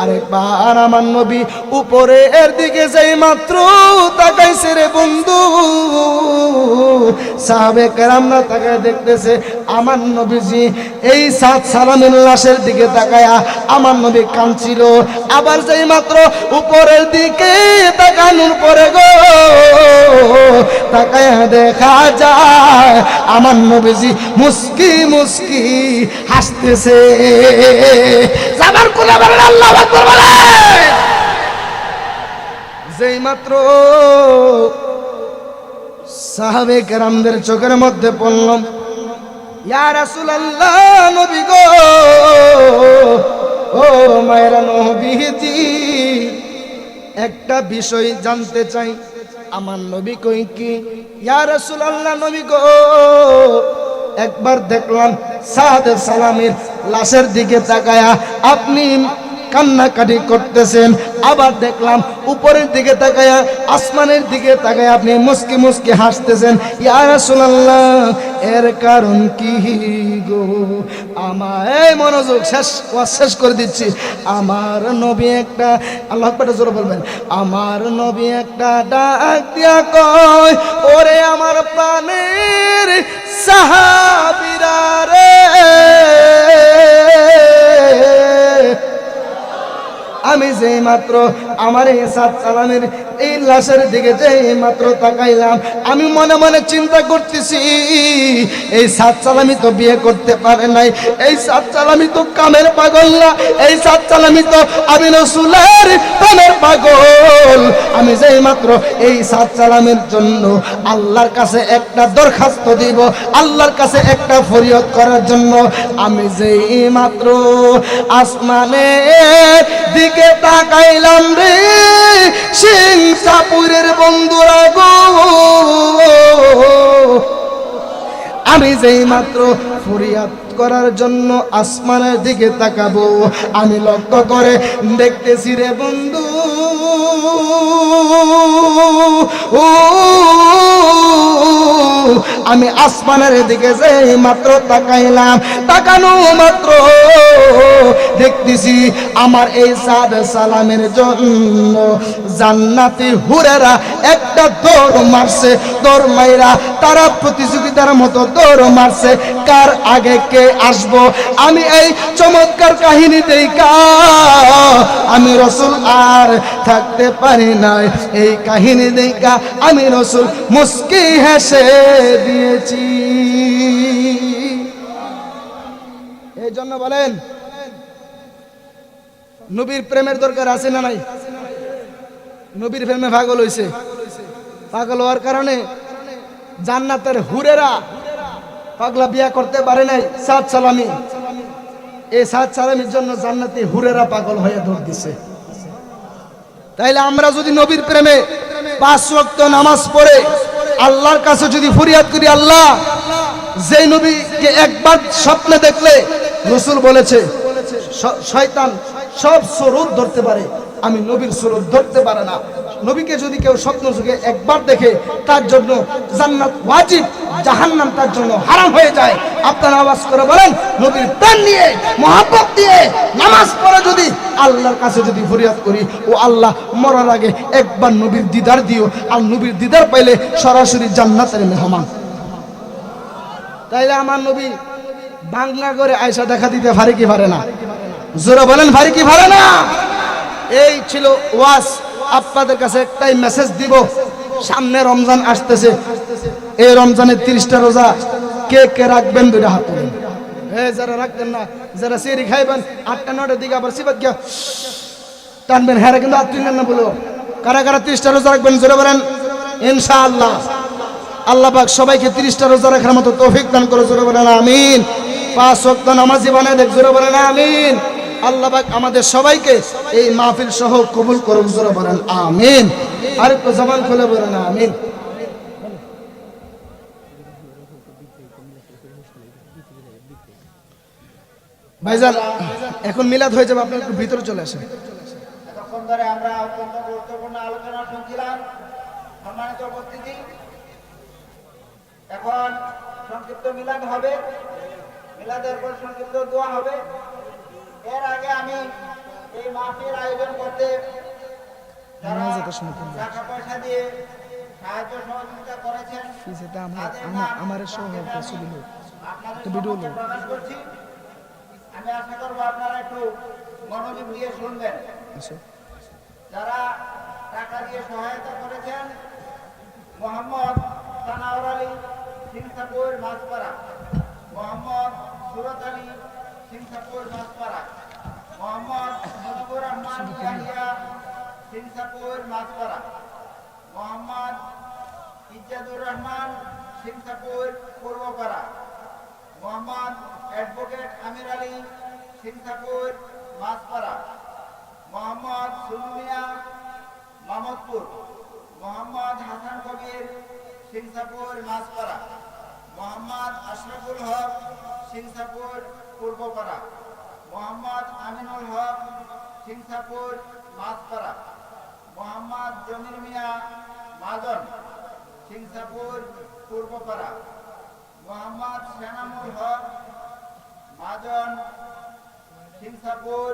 আরেকবার আমার নবী উপরের দিকে যেই মাত্র তাকাইছে রে বন্ধু, সাহাবে কেরামরা তাকায় দেখতেছে আমার নবীজি এই সাদ সালামের লাশের দিকে তাকায়া আমার নবী কাঁদছিল। আবার যেই মাত্র উপরের দিকে তাকানোর পরে গো তাকায়া দেখা যায় আমার নবীজি মুস্কি মুস্কি হাসতেছে। যাবার কোলা বলেন আল্লাহু আকবার বলেন। যেই মাত্র সাহাবে কেরামদের চোখের মধ্যে পড়লাম, ইয়া রাসূলুল্লাহ নবী গো, ও মায়েরা নবীজি একটা বিষয় জানতে চাই। আমার নবী কই কি, ইয়া রাসূলুল্লাহ নবী গো, একবার দেখলাম সাদ সালামের লাশের দিকে তাকায়া আপনি কান্নাকাটি করতেছেন, আবার দেখলাম উপরের দিকে তাকায়া আসমানের দিকে তাকায়া আপনি মুস্কি মুস্কি হাসতেছেন। ইয়া রাসূলুল্লাহ এর কারণ কি গো? আমার এই মনোযোগ শেষ করে দিচ্ছি। আমার নবী একটা, আল্লাহু আকবার জোরে বলবেন, আমার নবী একটা ডাক দিয়া কয়, ওরে আমার প্রাণের সাহাবীরা রে, আমি যেই মাত্র আমার এই সাদ সালামের এই লাশের দিকে যেই মাত্র তাকাইলাম, আমি মনে মনে চিন্তা করতেছি এই সাদ সালামি তো বিয়ে করতে পারে নাই, এই সাদ সালামি তো কামের পাগল না, এই সাদ সালামি তো আমি রাসূলের প্রেমের পাগল। আমি যেই মাত্র এই সাদ সালামের জন্য আল্লাহর কাছে একটা দরখাস্ত দিব, আল্লাহর কাছে একটা ফরিয়াদ করার জন্য আমি যেই মাত্র আসমানের দিকে তাকাইলাম রে সিংসাপুরের বন্ধুরা গো, আমি যেই মাত্র ফরিয়াদ করার জন্য আসমানের দিকে তাকাবো, আমি লক্ষ্য করে দেখতেছি রে বন্ধু আমি আসমানের দিকে যেই মাত্র তাকাইলাম, তাকানো মাত্র দেখতেছি আমার এই সাদ সালামের জন্য জান্নাতি হুরেরা একটা দৌড় মারছে, দৌড় মাইরা তারা প্রতিযোগিতার মতো দৌড় মারছে কার আগে কে আসবো। আমি এই চমৎকার কাহিনী দেখা আমি রাসূল আর থাকতে পারি নাই, এই কাহিনী দেখা আমি রাসূল মুস্কি হেসে দিয়েছি। এই জন্য বলেন নবীর প্রেমের দরকার আছে না নাই? নবীর প্রেমে পাগল হইছে, পাগল হওয়ার কারণে জান্নাতের হুরেরা পাগলা বিয়া করতে পারে নাই। সাদ সালামি, এই সাদ সালামির জন্য জান্নাতি হুরেরা পাগল হয়ে দৌড় দিছে। তাইলে আমরা যদি নবীর প্রেমে 5 ওয়াক্ত নামাজ পড়ে আল্লাহর কাছে যদি ফরিয়াদ করি, আল্লাহ যে নবীকে একবার স্বপ্নে দেখলে রাসূল বলেছে শয়তান সব সুরত ধরতে পারে, আমি নবীর সুরত ধরতে পারে না। নবীকে যদি কেউ স্বপ্ন যুগে একবার দেখে তার জন্য জান্নাত ওয়াজিব, জাহান্নাম তার জন্য হারাম হয়ে যায়। আপনারা আওয়াজ করে বলেন, নবীর প্রেম নিয়ে মহব্বত দিয়ে নামাজ পড়ে যদি আল্লাহর কাছে যদি ফরিয়াদ করি, ও আল্লাহ মরার আগে একবার নবীর দিদার দিও, আর নবীর দিদার পাইলে সরাসরি জান্নাতের মেহমান। তাইলে আমার নবী বাংলা করে আয়সা দেখা দিতে পারে কি পারে না? জোরে বলেন, পারে কি পারে না? এই ছিল ওয়াজ। আপনাদের কাছে একটাই মেসেজ দিব, সামনে রমজান আসতেছে, এই রমজানের 30টা রোজা কে কে রাখবেন? দুইটা হাত তুলেন। যারা রাখবেন না, যারা সেরি খাইবেন 8টা 9টার দিকে আবার সিবাত গিয়া টানবেন, হ্যাঁ কিন্তু হাত তুলেন না বলো। কারা কারা 30টা রোজা রাখবেন জোরে বলেন ইনশাআল্লাহ। আল্লাহ পাক সবাইকে 30টা রোজা রাখার মতো তৌফিক দান করে, জোরে বলেন আমিন। 5 ওয়াক্ত নামাজি বানায় দেখ, জোরে বলেন আমিন। আল্লাহ পাক আমাদের সবাইকে এই মাহফিল সহ কবুল করুন, জোরে বলেন আমিন। আর একটু জবান খুলে বলেন আমিন। ভাইজান এখন মিলাদ হয়ে যাবে, আপনি একটু ভিতরে চলে আসেন। এতক্ষণ ধরে আমরা অত্যন্ত গুরুত্বপূর্ণ আলোচনা শুনছিলাম, সম্মানিত উপস্থিতি। এখন সংক্ষিপ্ত মিলাদ হবে, মিলাদের পর সংক্ষিপ্ত দোয়া হবে। এর আগে আমি এই মাহফিল আয়োজন করতে যারা টাকা পয়সা দিয়ে সাহায্য সহযোগিতা করেছেন আপনাদের প্রকাশ করছি। আমি আশা করবো আপনারা একটু মনোযোগ দিয়ে শুনবেন। যারা টাকা দিয়ে সহায়তা করেছেন: মোহাম্মদ সানাউর আলী, সিংসাপুর মাছপাড়া; মোহাম্মদ সুরত আলী, সিংসাপুর মাছপাড়া; মোহাম্মদ মুজিবুর রহমান ইয়াহিয়া, সিংসাপুর মাছপাড়া; মোহাম্মদ ইজ্জাদুর রহমান, সিংসাপুর পূর্বপাড়া; মোহাম্মদ অ্যাডভোকেট আমির আলী, সিংসাপুর মাছপাড়া; মোহাম্মদ সুনু মিয়া, মামদপুর; মোহাম্মদ হাসান কবির, সিংসাপুর মাছপাড়া; মোহাম্মদ আশরাফুল হক, সিংসাপুর পূর্বপাড়া; মোহাম্মদ আমিনুল হক, সিংসাপুর মাছপাড়া; মোহাম্মদ জমির মিয়া মাজন, সিংসাপুর পূর্বপাড়া; মোহাম্মদ সেনামুল হক মাজন, সিংসাপুর।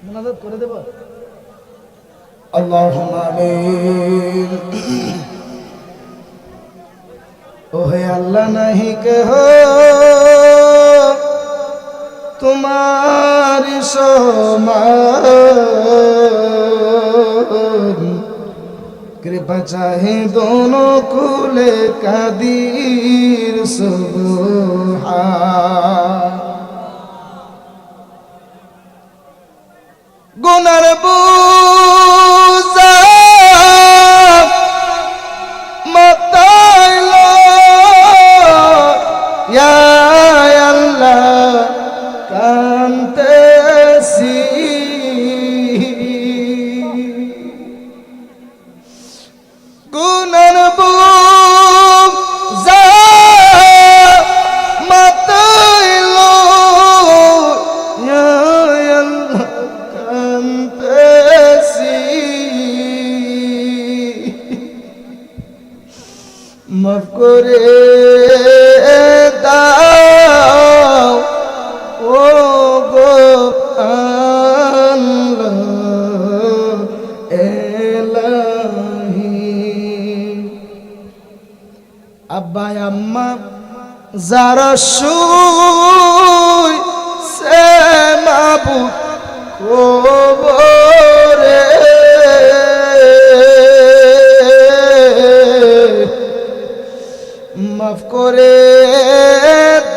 মুনাজাত করে দেব। আল্লাহুম্মা আমিন। ওহে আল্লাহ নাহি কহো তোমারি সমান, कृपा चाहे दोनों कुले कादीर सुबहान। गुनार बोझा मताइलो या अल्लाह कांतेसी। গুনার বোঝা মাথাইলো ইয়া আল্লাহ কাঁদতেছি, মাফ করে দাও ও গো আল্লাহ এলাহি। আব্বা আম্মা যারা শুইছে মাবুদ কবরে, মাফ করে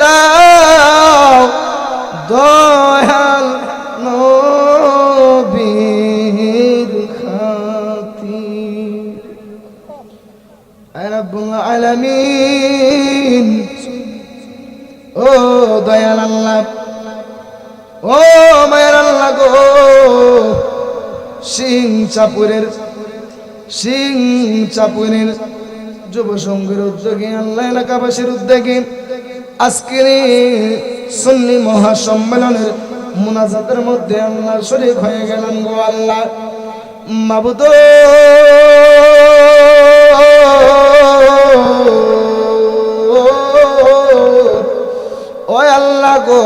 দাও দয়াল নবীর খাতির রব্বুল আলামিন ও দয়াল আল্লাহ ও মায়ের আল্লাহ গো সিং চাপুরের যুব সংঘের উদ্যোগে আল্লাহ এলাকাবাসীর উদ্যোগে আজকের সুন্নি মহাসম্মেলনের মুনাজাতের মধ্যে আল্লাহ শরীক হয়ে গেলেন গো আল্লাহ মাবুদ ও আল্লাহ গো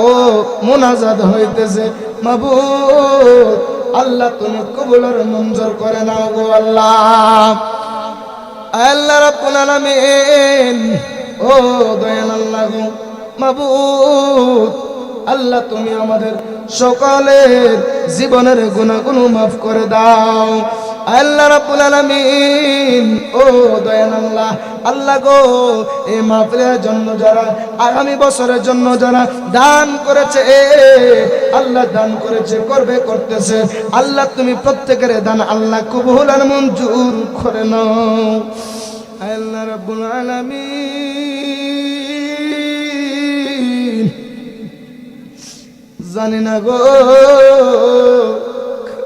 মুনাজাত হইতেছে মাবুদ আল্লাহ তুমি কবুল আর মঞ্জুর করে নাও গো আল্লাহ আল্লাহ রাব্বুল আলামিন ও দয়াল আল্লাহ গো মাবুদ আল্লাহ তুমি আমাদের সকলের জীবনের গুনাহগুলো maaf করে দাও আল্লাহ রাব্বুল আলামিন ও দয়াল আল্লাহ আল্লাহ গো এই মাহফিলের জন্য যারা আগামী বছরের জন্য যারা দান করেছে আল্লাহ দান করেছে করবে করতেছে আল্লাহ তুমি প্রত্যেকের দান আল্লাহ কবুল আর মঞ্জুর করে নাও আল্লাহ রাব্বুল আলামিন জানি না গো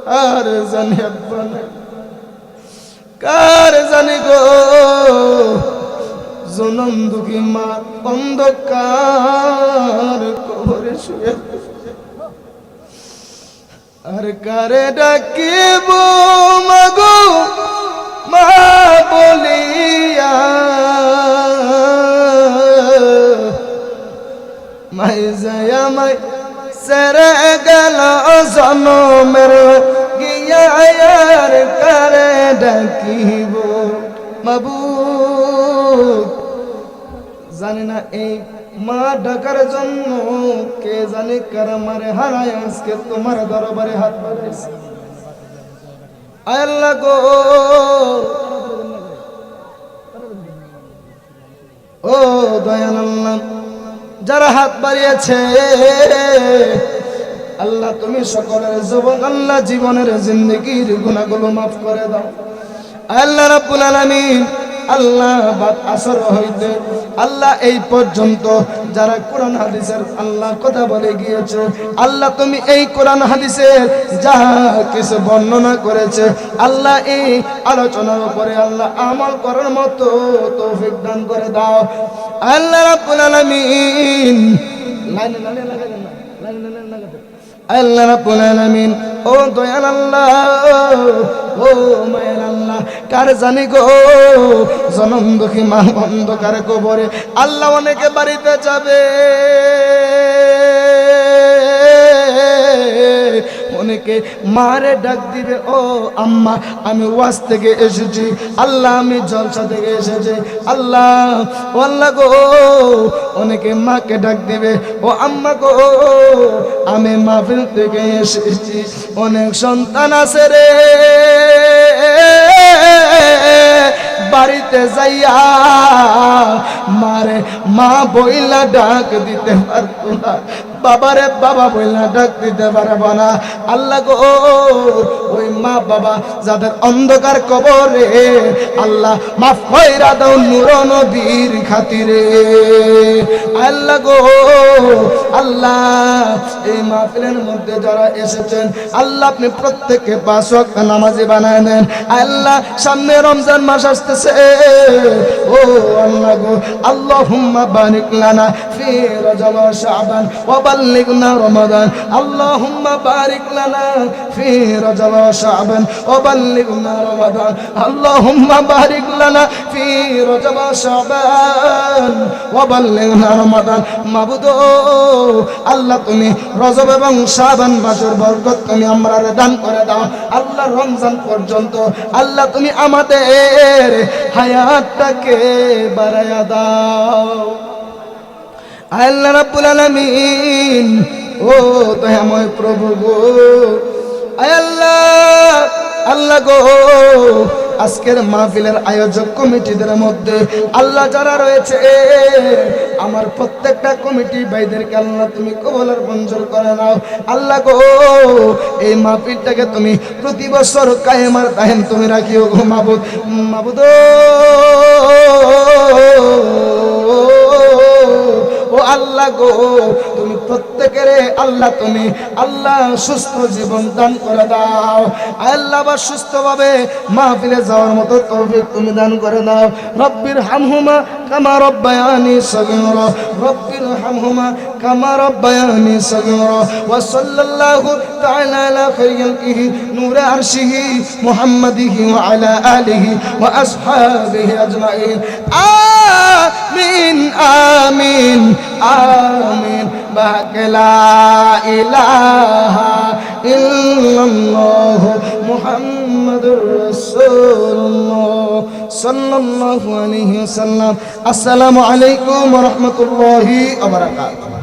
কার জানি আব্বা কার জানি গো জনম দুঃখী মা অন্ধকার কবরে শুয়ে আর কারে ডাকিব মাগো মা বলিয়া মাই যায় মাই সেরে গেল জনমের গিয়ার কারে ডাকিব মাবুদ জানি না এই মা ডাকার জন্য কে জানে কার মারে হারায় আজকে তোমার দরবারে হাত বাড়াইছে আল্লাহ গো ও দয়াল আল্লাহ যারা হাত বাড়িয়েছে আল্লাহ তুমি সকলের জীবন আল্লাহ জীবনের জিন্দেগির গুনাহগুলো maaf করে দাও আল্লাহ রাব্বুল আলামিন আল্লাহ বাদ আসর হইতে আল্লাহ এই পর্যন্ত যারা কোরআন হাদিসের আল্লাহ কথা বলে গিয়েছে আল্লাহ তুমি এই কোরআন হাদিসের যা কিছু বর্ণনা করেছে আল্লাহ এই আলোচনার উপরে আল্লাহ আমল করার মতো তৌফিক দান করে দাও আল্লাহ রাব্বুল আলামিন লাইনে লাইনে লাগাবেন না লাইনে লাইনে লাগাবেন আল্লাহ রাব্বুল আলামিন ও দয়াল আল্লাহ ও মায়ের আল্লাহ কার জানি গো জনম দুঃখী মা অন্ধকার কবরে আল্লাহ অনেকে বাড়িতে যাবে অনেকে মারে ডাক দিবে ও আম্মা আমি ওয়াজ থেকে এসেছি আল্লাহ আমি জলসা থেকে এসেছি আল্লাহ ও আল্লাহ গো অনেকে মাকে ডাক দিবে ও আম্মা গো আমি মাহফিল থেকে এসেছি অনেক সন্তান আছে রে বাড়িতে যাইয়া মারে মা বইলা ডাক দিতে পারতো না বাবারে বাবা বইলা ডাক দিতে পারবো না আল্লাহ গো ওই মা বাবা যাদের অন্ধকার কবরে আল্লাহ মাফ কইরা দাও নূর নবীর খাতিরে আল্লাহ গো আল্লাহ এই মাহফিলের মধ্যে যারা এসেছেন আল্লাহ আপনি প্রত্যেককে 5 ওয়াক্ত নামাজি বানায় দেন আল্লাহ সামনে রমজান মাস আসতেছে ও আল্লাহ গো আল্লাহুম্মা বারিক লানা ফি রজব ওয়া শাবান ওয়া বাল্লিগনা রমাদান আল্লাহুম্মা বারিক লানা ফি রজব ওয়া শাবান ওয়া বাল্লিগনা রমাদান আল্লাহুম্মা বারিক লানা ফি রজব ওয়া শাবান ওয়া বাল্লিগনা রমাদান মাবুদ আল্লাহ তুমি রজব এবং শাবান মাসের বরকত তুমি আমরারে দান করে দাও আল্লাহ রমজান পর্যন্ত আল্লাহ তুমি আমাদের হায়াতটাকে বাড়ায়া দাও আল্লাহ রাব্বুল আলামিন ও দয়াময় প্রভু গো আল্লাহ আল্লাহ গো আজকের মাহফিলের আয়োজক কমিটিদের মধ্যে আল্লাহ যারা রয়েছে আমার প্রত্যেকটা কমিটি ভাইদেরকে আল্লাহ তুমি কবুল আর মঞ্জুর করে নাও। আল্লাহ গো এই মাহফিলটাকে তুমি প্রতি বছর কায়েম আর দায়েম তুমি রাখিও গো মাবুদ। মাবুদ ও আল্লাহ গো তুমি প্রত্যেকের আল্লাহ তুমি আল্লাহ সুস্থ জীবন দান করে দাও। আল্লাহ বা সুস্থভাবে মাহফিলে যাওয়ার মতো তৌফিক তুমি দান করে দাও। রব্বির হামহুমা কামা রব্বায়ানি সগীরা, রব্বির হামহুমা কামা রব্বায়ানি সগীরা। ওয়া সাল্লাল্লাহু তাআলা আলা খায়রিহি নূরে আরশিহি মুহাম্মাদিহি ওয়া আলা আলিহি ওয়া আসহাবিহি আজমাইন। আমিন আমিন আমিন। বাকেলা ইলাহা ইল্লাল্লাহ মুহাম্মাদুর রাসূলুল্লাহ সাল্লাল্লাহু আলাইহি ওয়াসাল্লাম। আসসালামু আলাইকুম ওয়া রাহমাতুল্লাহি ওয়া বারাকাতুহু।